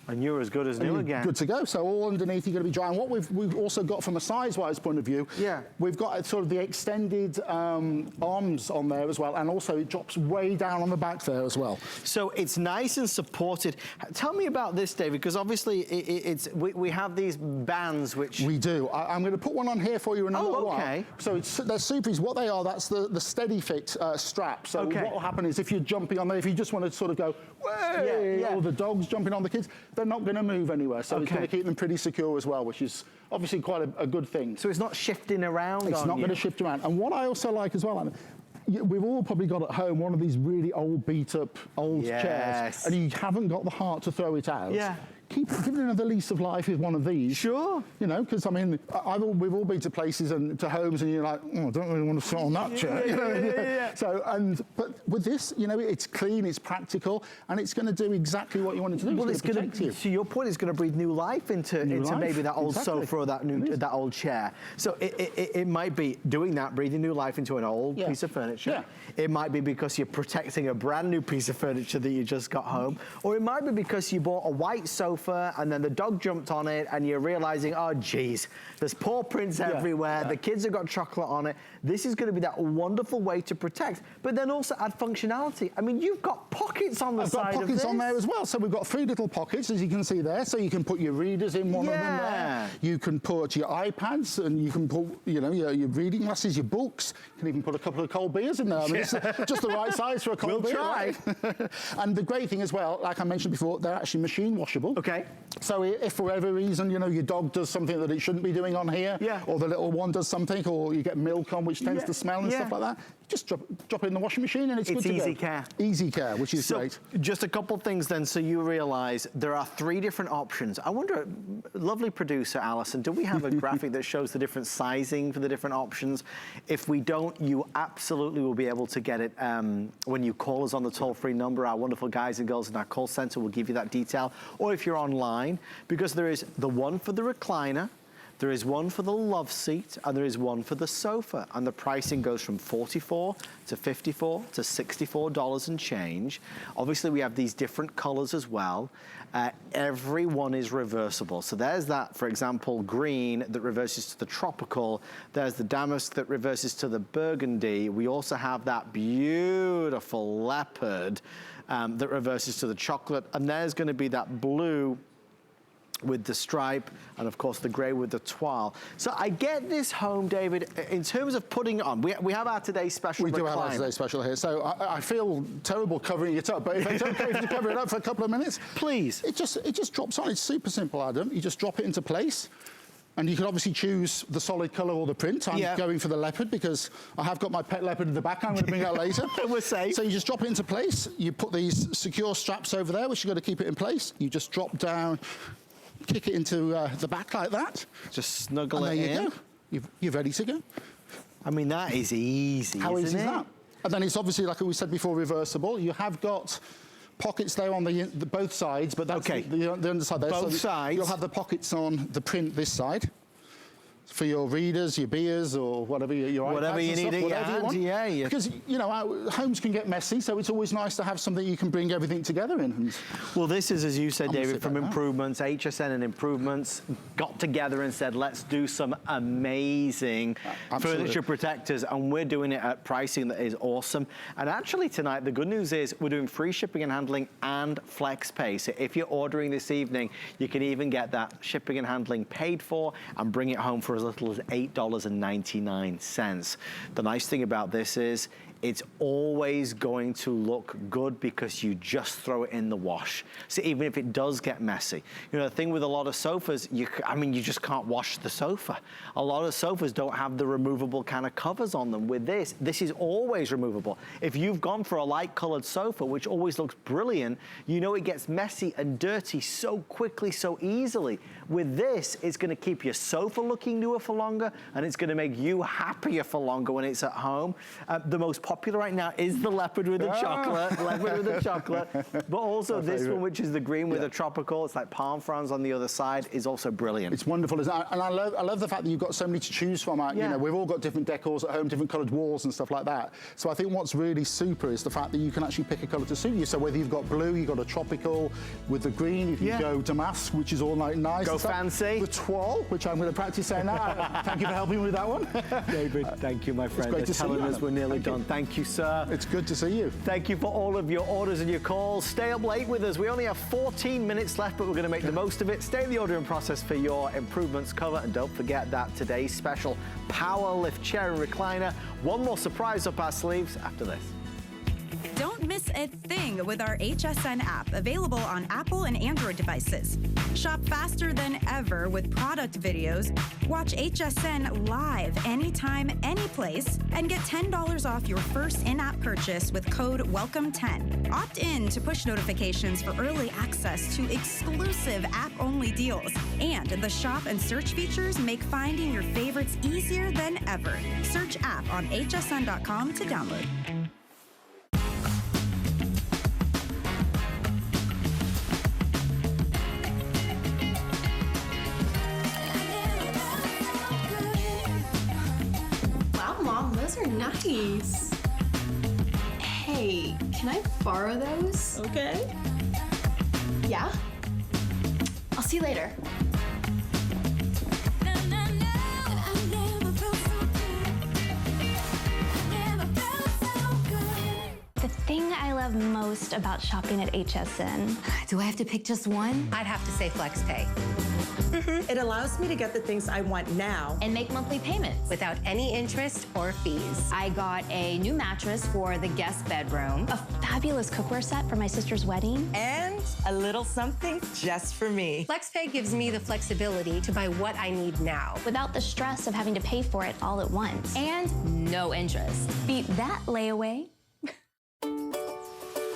And you're as good as new again. Good to go. So all underneath you're going to be dry. And what we've also got from a size-wise point of view, we've got sort of the extended arms on there as well, and also it drops way down on the back there as well. So it's nice and supported. Tell me about this, David, because obviously we have these bands which... We do. I'm going to put one on here for you in a little while. So they're super easy. What they are, that's the steady fit strap. So what will happen is if you're jumping on there, if you just want to sort of go, way, or the dog's jumping on the kids, they're not going to move anywhere. So it's going to keep them pretty secure as well, which is obviously quite a good thing. So it's not shifting around. It's not going to shift around. And what I also like as well, Anna, we've all probably got at home one of these really old, beat-up chairs, and you haven't got the heart to throw it out. Give it another lease of life with one of these. Sure. You know, because I mean, we've all been to places and to homes, and you're like, oh, I don't really want to sit on that chair. You know? So, but with this, you know, it's clean, it's practical, and it's going to do exactly what you want it to do. Well, it's going to. So your point is going to breathe new life into maybe that old sofa or that old chair. So it might be doing that, breathing new life into an old piece of furniture. It might be because you're protecting a brand new piece of furniture that you just got home, or it might be because you bought a white sofa and then the dog jumped on it and you're realizing, oh geez, there's paw prints everywhere, the kids have got chocolate on it. This is going to be that wonderful way to protect, but then also add functionality. I mean, you've got pockets on the side of this. I've got pockets on there as well. So we've got 3 little pockets, as you can see there. So you can put your readers in one of them there. You can put your iPads, and you can put, you know, your reading glasses, your books. You can even put a couple of cold beers in there. I mean, it's just the right size for a cold beer. We'll try. Right? And the great thing as well, like I mentioned before, they're actually machine washable. So if for whatever reason, you know, your dog does something that it shouldn't be doing on here, or the little one does something, or you get milk on which tends to smell and stuff like that, just drop it in the washing machine and it's good to go. Easy care. Easy care, which is great. Just a couple things then, so you realize there are 3 different options. I wonder, lovely producer Alison, do we have a graphic that shows the different sizing for the different options? If we don't, you absolutely will be able to get it when you call us on the toll-free number. Our wonderful guys and girls in our call center will give you that detail, or if you're online, because there is the one for the recliner, there is one for the love seat, and there is one for the sofa. And the pricing goes from $44 to $54 to $64 and change. Obviously, we have these different colors as well. Every one is reversible. So there's that, for example, green that reverses to the tropical. There's the damask that reverses to the burgundy. We also have that beautiful leopard that reverses to the chocolate. And there's going to be that blue with the stripe, and of course the grey with the toile. So I get this home, David, in terms of putting it on. We have our today's special. We do have our today's special here. So I feel terrible covering it up, but if it's okay to cover it up for a couple of minutes, please. It just drops on. It's super simple, Adam. You just drop it into place. And you can obviously choose the solid colour or the print. I'm going for the leopard because I have got my pet leopard in the back. I'm going to bring that later. We're safe. So you just drop it into place. You put these secure straps over there, which you've got to keep it in place. You just drop down, kick it into the back like that. Just snuggle it in. There you go. You're ready to go. I mean, that is easy, How easy is that? And then it's obviously, like we said before, reversible. You have got pockets there on the both sides, but that's the underside there. Both sides. You'll have the pockets on the print this side for your readers, your beers, or whatever your whatever iPads you need stuff, whatever you want. Because you know homes can get messy, so it's always nice to have something you can bring everything together in. Well, this is, as you said, David, from Improvements. HSN and Improvements got together and said, let's do some amazing furniture protectors, and we're doing it at pricing that is awesome. And actually tonight, the good news is we're doing free shipping and handling and flex pay. So if you're ordering this evening, you can even get that shipping and handling paid for and bring it home for as little as $8.99. The nice thing about this is it's always going to look good because you just throw it in the wash. So even if it does get messy, you know, the thing with a lot of sofas, you just can't wash the sofa. A lot of sofas don't have the removable kind of covers on them. With this is always removable. If you've gone for a light colored sofa, which always looks brilliant, you know it gets messy and dirty so quickly, so easily. With this, it's gonna keep your sofa looking newer for longer, and it's gonna make you happier for longer when it's at home. The most popular right now is the leopard with the chocolate, but also this one, which is the green with the tropical. It's like palm fronds on the other side, is also brilliant. It's wonderful, isn't it? And I love the fact that you've got so many to choose from. You know, we've all got different decors at home, different coloured walls and stuff like that. So I think what's really super is the fact that you can actually pick a colour to suit you. So whether you've got blue, you've got a tropical, with the green, if you go damask, which is all like nice. Go fancy. The toile, which I'm going to practice saying now. Thank you for helping me with that one. David, thank you, my friend. It's great to see you, us we're nearly done. Thank you, sir. It's good to see you. Thank you for all of your orders and your calls. Stay up late with us. We only have 14 minutes left, but we're going to make the most of it. Stay in the ordering process for your improvements cover, and don't forget that today's special power lift chair and recliner. One more surprise up our sleeves after this. Don't miss a thing with our HSN app, available on Apple and Android devices. Shop faster than ever with product videos. Watch HSN live anytime, anyplace, and get $10 off your first in-app purchase with code WELCOME10. Opt in to push notifications for early access to exclusive app-only deals. And the shop and search features make finding your favorites easier than ever. Search app on hsn.com to download. Those are nice. Hey, can I borrow those? Okay. Yeah? I'll see you later. The thing I love most about shopping at HSN. Do I have to pick just one? I'd have to say FlexPay. It allows me to get the things I want now And make monthly payments. Without any interest or fees. I got a new mattress for the guest bedroom, a fabulous cookware set for my sister's wedding. and a little something just for me. FlexPay gives me the flexibility to buy what I need now. Without the stress of having to pay for it all at once. And no interest. Beat that layaway.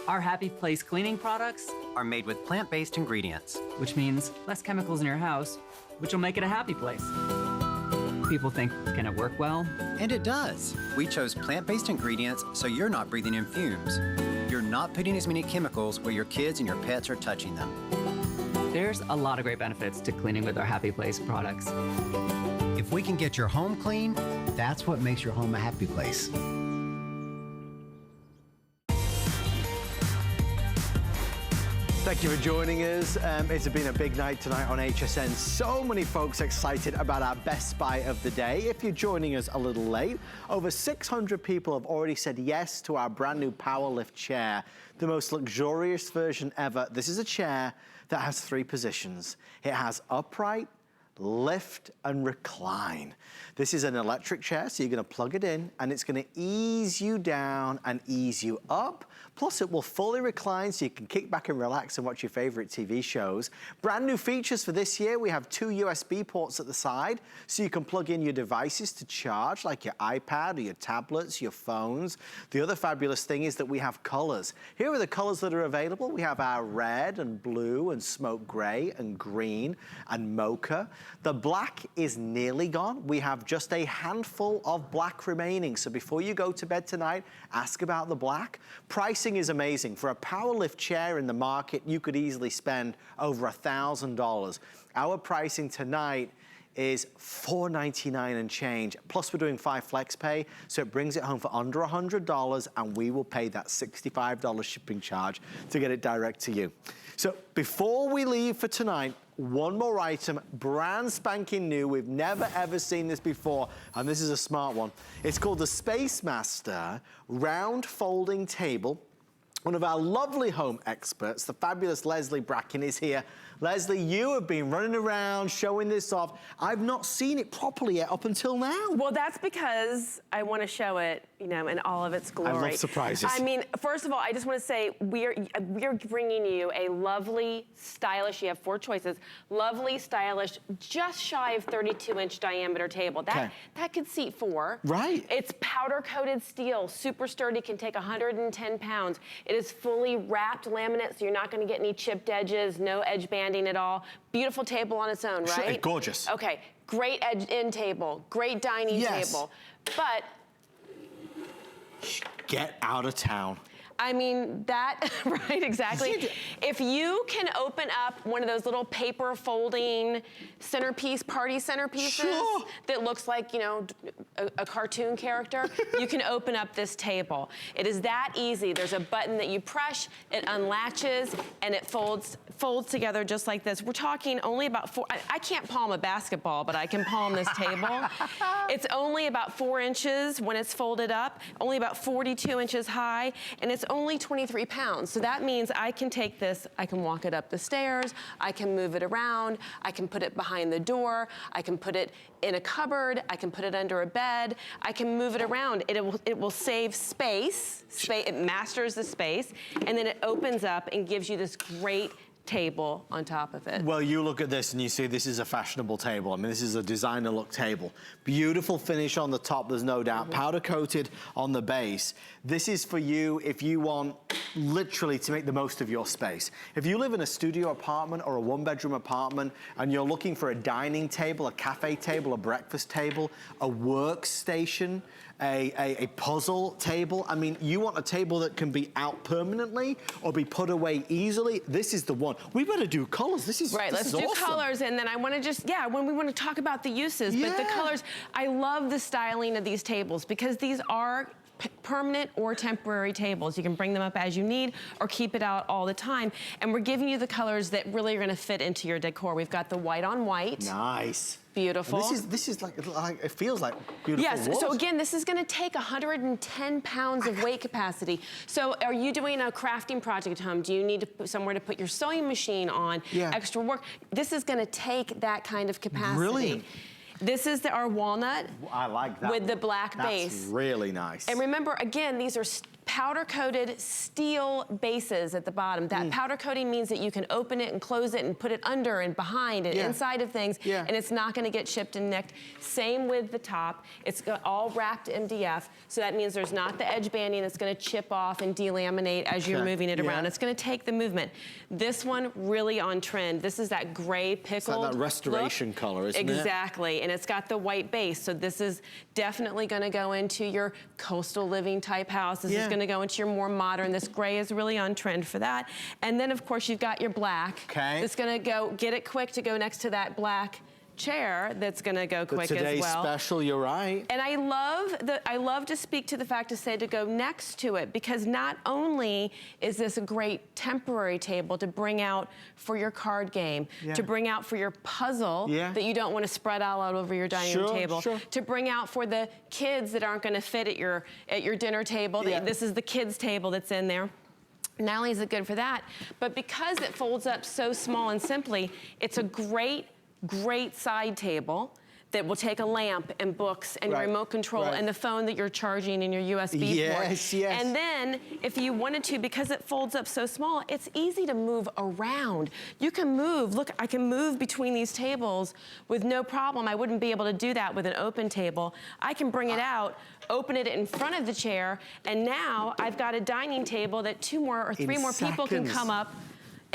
Our Happy Place cleaning products are made with plant-based ingredients. which means less chemicals in your house, which will make it a happy place. People think, can it work well? And it does. We chose plant-based ingredients so you're not breathing in fumes. You're not putting as many chemicals where your kids and your pets are touching them. There's a lot of great benefits to cleaning with our Happy Place products. If we can get your home clean, that's what makes your home a happy place. Thank you for joining us. It's been a big night tonight on HSN. So many folks excited about our best buy of the day. If you're joining us a little late, over 600 people have already said yes to our brand new power lift chair, the most luxurious version ever. This is a chair that has 3 positions. It has upright, lift, and recline. This is an electric chair, so you're gonna plug it in, and it's gonna ease you down and ease you up. Plus, it will fully recline, so you can kick back and relax and watch your favorite TV shows. Brand new features for this year, we have 2 USB ports at the side, so you can plug in your devices to charge, like your iPad or your tablets, your phones. The other fabulous thing is that we have colors. Here are the colors that are available. We have our red and blue and smoke gray and green and mocha. The black is nearly gone. We have just a handful of black remaining. So before you go to bed tonight, ask about the black. Pricing is amazing. For a power lift chair in the market, you could easily spend over $1,000. Our pricing tonight is $499 and change. Plus we're doing 5 flex pay, so it brings it home for under $100, and we will pay that $65 shipping charge to get it direct to you. So before we leave for tonight, one more item, brand spanking new. We've never ever seen this before, and this is a smart one. It's called the Space Master Round Folding Table. One of our lovely home experts, the fabulous Leslie Bracken, is here Leslie, you have been running around showing this off. I've not seen it properly yet up until now. Well, that's because I want to show it, you know, in all of its glory. I love surprises. I mean, first of all, I just want to say we're bringing you a lovely, stylish, you have 4 choices, lovely, stylish, just shy of 32-inch diameter table. That could seat 4. Right. It's powder-coated steel, super sturdy, can take 110 pounds. It is fully wrapped laminate, so you're not going to get any chipped edges, no edge banding at all. Beautiful table on its own, right? Sure, gorgeous. Okay, great end table, great dining table, but get out of town. I mean, that, right, exactly. If you can open up one of those little paper folding centerpiece, party centerpieces that looks like, you know, a cartoon character, you can open up this table. It is that easy. There's a button that you press, it unlatches, and it folds together just like this. We're talking only about 4, I can't palm a basketball, but I can palm this table. It's only about 4 inches when it's folded up, only about 42 inches high, and it's only 23 pounds. So that means I can take this, I can walk it up the stairs, I can move it around, I can put it behind the door, I can put it in a cupboard, I can put it under a bed, I can move it around. It will save space, it masters the space, and then it opens up and gives you this great table on top of it. Well, you look at this and you see this is a fashionable table. I mean, this is a designer look table. Beautiful finish on the top, there's no doubt. Powder coated on the base. This is for you if you want literally to make the most of your space. If you live in a studio apartment or a 1-bedroom apartment and you're looking for a dining table, a cafe table, a breakfast table, a workstation, a puzzle table. I mean, you want a table that can be out permanently or be put away easily. This is the one. We better do colors. This is right. Let's do awesome. Colors, and then I want to just when we want to talk about the uses, but the colors. I love the styling of these tables because these are permanent or temporary tables. You can bring them up as you need or keep it out all the time. And we're giving you the colors that really are going to fit into your decor. We've got the white on white. Nice. Beautiful. This is like it feels like beautiful. Yes. wood. So again, this is going to take 110 pounds of weight capacity. So are you doing a crafting project at home? Do you need to put somewhere to put your sewing machine on? Extra work. This is going to take that kind of capacity. Brilliant. This is our walnut. I like that. With the black base. That's really nice. And remember, again, these are powder-coated steel bases at the bottom. That powder coating means that you can open it and close it and put it under and behind and inside of things, and it's not going to get chipped and nicked. Same with the top. It's all wrapped MDF, so that means there's not the edge banding that's going to chip off and delaminate as you're moving it around. It's going to take the movement. This one, really on trend. This is that gray pickled It's like that restoration color, isn't it? Exactly, and it's got the white base, so this is definitely going to go into your coastal living type house. This is going to go into your more modern. This gray is really on trend for that. And then, of course, you've got your black. Okay. It's going to go, get it quick to go next to that black chair that's going to go quick as well. Today's special, you're right. And I love to speak to the fact to go next to it, because not only is this a great temporary table to bring out for your card game, to bring out for your puzzle that you don't want to spread all out over your dining room table, to bring out for the kids that aren't going to fit at your dinner table. This is the kids' table that's in there. Not only is it good for that, but because it folds up so small and simply, it's a great side table that will take a lamp and books and your remote control and the phone that you're charging in your USB port. And then, if you wanted to, because it folds up so small, it's easy to move around. You can move. Look, I can move between these tables with no problem. I wouldn't be able to do that with an open table. I can bring it out, open it in front of the chair, and now I've got a dining table that 2 more or 3 more people can come up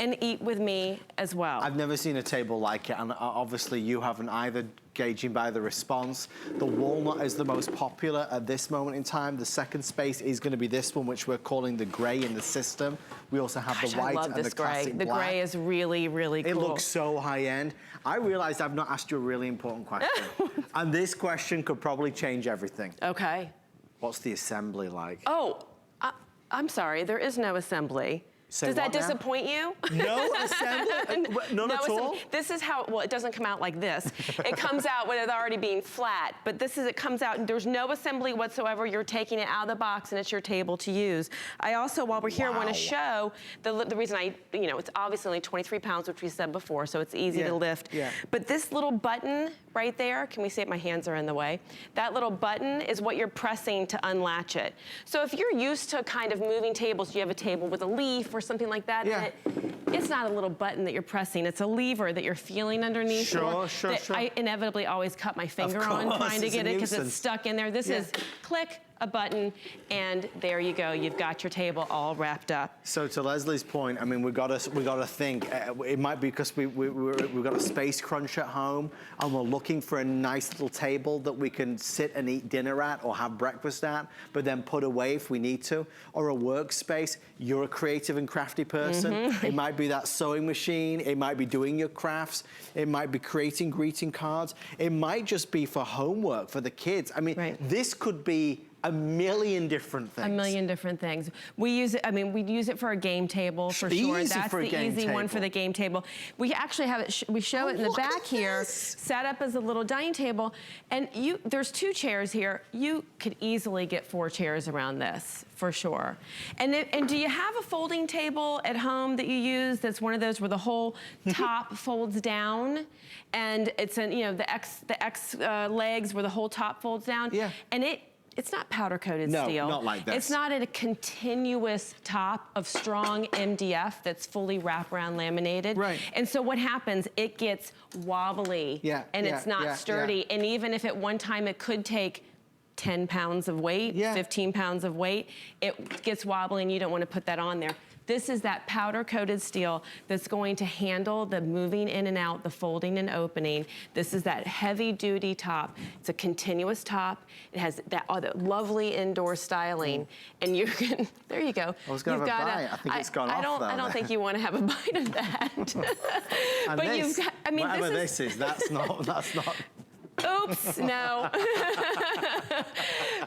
and eat with me as well. I've never seen a table like it, and obviously you haven't either, gauging by the response. The walnut is the most popular at this moment in time. The second space is going to be this one, which we're calling the gray in the system. We also have the white and the classic black. The gray is really, really cool. It looks so high-end. I realized I've not asked you a really important question. And this question could probably change everything. Okay. What's the assembly like? Oh, I'm sorry, there is no assembly. Say Does that what now? disappoint you? No assembly? None at all? This is how, well, it doesn't come out like this. It comes out with it already being flat, but it comes out and there's no assembly whatsoever. You're taking it out of the box and it's your table to use. I also, while we're here, want to show the reason it's obviously only 23 pounds, which we said before, so it's easy to lift. Yeah. But this little button right there, can we see it? My hands are in the way. That little button is what you're pressing to unlatch it. So if you're used to kind of moving tables, you have a table with a leaf or something like that in it, it's not a little button that you're pressing, it's a lever that you're feeling underneath. Sure. I inevitably always cut my finger on trying to get it because it's stuck in there. This is click, a button, and there you go. You've got your table all wrapped up. So to Leslie's point, I mean, we got to think. It might be because we've got a space crunch at home, and we're looking for a nice little table that we can sit and eat dinner at or have breakfast at, but then put away if we need to, or a workspace. You're a creative and crafty person. It might be that sewing machine. It might be doing your crafts. It might be creating greeting cards. It might just be for homework for the kids. I mean, this could be a million different things. A million different things. We use it, we'd use it for a game table for sure. That's the easy one for the game table. We actually have it, we show it in the back here, set up as a little dining table. And there's 2 chairs here. You could easily get 4 chairs around this, for sure. And do you have a folding table at home that you use that's one of those where the whole top folds down? And it's the X legs where the whole top folds down? Yeah. And it's not powder coated steel. No, not like this. It's not a continuous top of strong MDF that's fully wraparound laminated. Right. And so what happens, it gets wobbly and it's not sturdy. And even if at one time it could take 10 pounds of weight, 15 pounds of weight, it gets wobbly and you don't want to put that on there. This is that powder-coated steel that's going to handle the moving in and out, the folding and opening. This is that heavy-duty top. It's a continuous top. It has that lovely indoor styling, and you can. There you go. I was going to have a bite. I think it's gone off. I don't think you want to have a bite of that. And but this, you've got. I mean, whatever this is, that's not. Oops, no.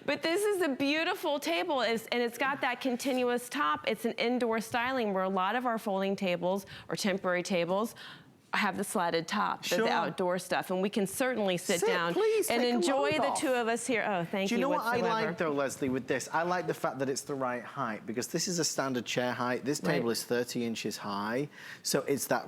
But this is a beautiful table, and it's got that continuous top. It's an indoor styling where a lot of our folding tables or temporary tables have the slatted top, the outdoor stuff, and we can certainly sit down and enjoy the 2 of us here. Oh, thank you. Do you know what I like though, Leslie, with this? I like the fact that it's the right height because this is a standard chair height. This table is 30 inches high, so it's that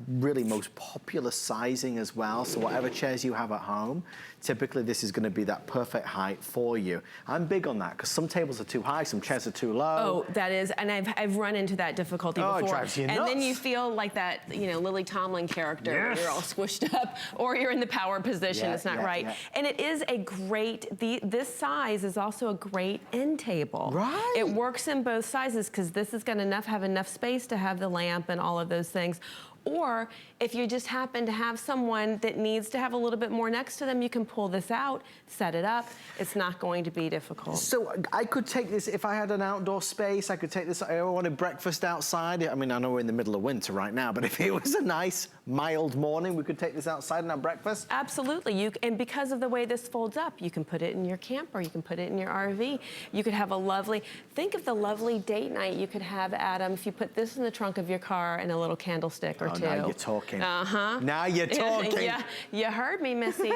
really most popular sizing as well. So whatever chairs you have at home, typically this is going to be that perfect height for you. I'm big on that because some tables are too high, some chairs are too low. Oh, that is, and I've run into that difficulty before. It drives you nuts. And then you feel like that, Lily Tomlin character where you're all squished up or you're in the power position. It's not right. And it is a great, this size is also a great end table. Right. It works in both sizes because this is going to have enough space to have the lamp and all of those things. Or if you just happen to have someone that needs to have a little bit more next to them, you can pull this out, set it up. It's not going to be difficult. So I could take this, if I had an outdoor space, I could take this, I wanted breakfast outside. I mean, I know we're in the middle of winter right now, but if it was a nice, mild morning, we could take this outside and have breakfast? Absolutely. And because of the way this folds up, you can put it in your camper, you can put it in your RV. You could have a lovely, think of the lovely date night you could have, Adam, if you put this in the trunk of your car and a little candlestick or 2. Now you're talking. Uh-huh. Now you're talking. Yeah, you heard me, Missy.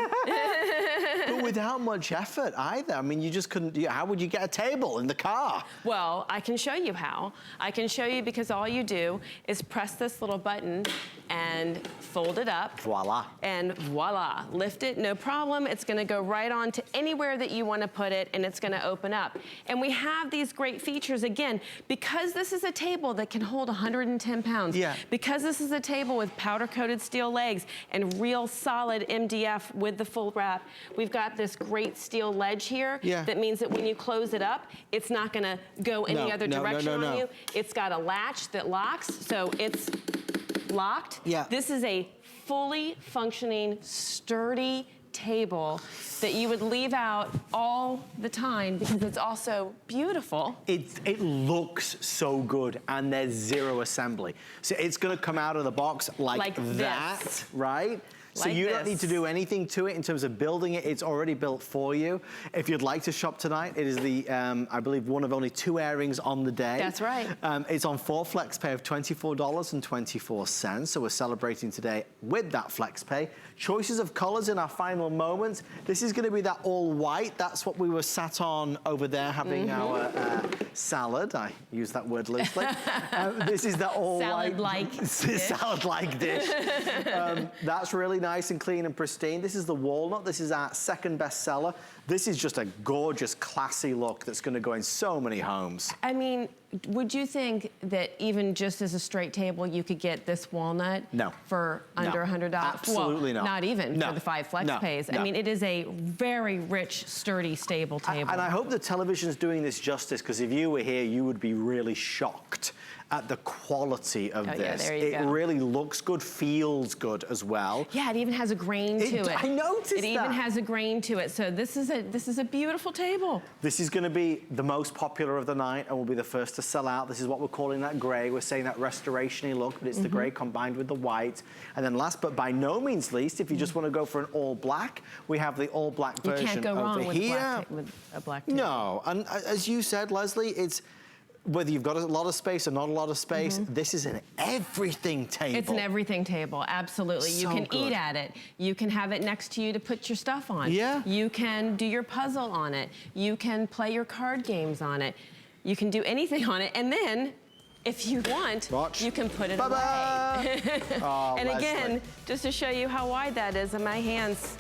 But without much effort either. I mean, you just couldn't, how would you get a table in the car? Well, I can show you how. I can show you because all you do is press this little button and fold it up. Voila. And voila, lift it, no problem. It's gonna go right on to anywhere that you wanna put it and it's gonna open up. And we have these great features, again, because this is a table that can hold 110 pounds. Yeah. Because this is a table with powder-coated steel legs and real solid MDF with the full wrap, we've got this great steel ledge here that means that when you close it up, it's not gonna go any other direction on you. It's got a latch that locks, so it's locked. Yeah. This is a fully functioning, sturdy table that you would leave out all the time because it's also beautiful. It looks so good and there's zero assembly. So it's gonna come out of the box like that, right? So you don't need to do anything to it in terms of building it. It's already built for you. If you'd like to shop tonight, it is the, I believe, one of only 2 airings on the day. That's right. It's on 4 flex pay of $24.24. So we're celebrating today with that flex pay. Choices of colors in our final moments. This is going to be that all white. That's what we were sat on over there having our salad. I use that word loosely. This is the all Salad-like white salad-like dish. That's really nice and clean and pristine. This is the walnut. This is our second bestseller. This is just a gorgeous, classy look that's going to go in so many homes. I mean, would you think that even just as a straight table, you could get this walnut for under $100? Absolutely not. Not even for the 5 flex pays. I mean, it is a very rich, sturdy, stable table. And I hope the television's doing this justice, because if you were here, you would be really shocked at the quality of this. Yeah, there you go. It really looks good, feels good as well. Yeah, it even has a grain to it. I noticed that. It even has a grain to it. So this is a beautiful table. This is going to be the most popular of the night and will be the first to sell out. This is what we're calling that grey. We're saying that restoration-y look, but it's the grey combined with the white. And then last but by no means least, if you just want to go for an all black, we have the all black version you can't go wrong over with here. with a black table. No, and as you said, Leslie, it's whether you've got a lot of space or not a lot of space, this is an everything table. It's an everything table, absolutely. So you can good. eat at it. You can have it next to you to put your stuff on. Yeah. You can do your puzzle on it. You can play your card games on it. You can do anything on it. And then, if you want, you can put it away. Oh, and again, Leslie, just to show you how wide that is in my hands.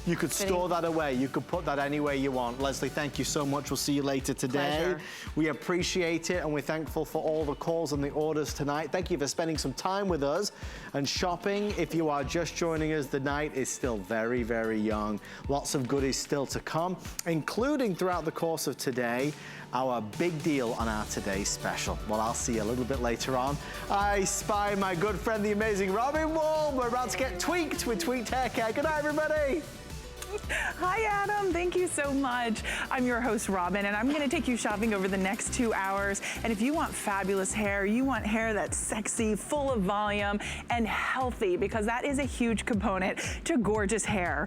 you could store that away. You could put that anywhere you want. Leslie, thank you so much. We'll see you later today. Pleasure. We appreciate it, and we're thankful for all the calls and the orders tonight. Thank you for spending some time with us and shopping. If you are just joining us, the night is still very, very young. Lots of goodies still to come, including throughout the course of today, our big deal on our today's special. Well, I'll see you a little bit later on. I spy my good friend, the amazing Robin Wall. We're about to get tweaked with Tweaked Hair Care. Good night, everybody. Hi, Adam. Thank you so much. I'm your host, Robin, and I'm going to take you shopping over the next 2 hours. And if you want fabulous hair, you want hair that's sexy, full of volume, and healthy, because that is a huge component to gorgeous hair.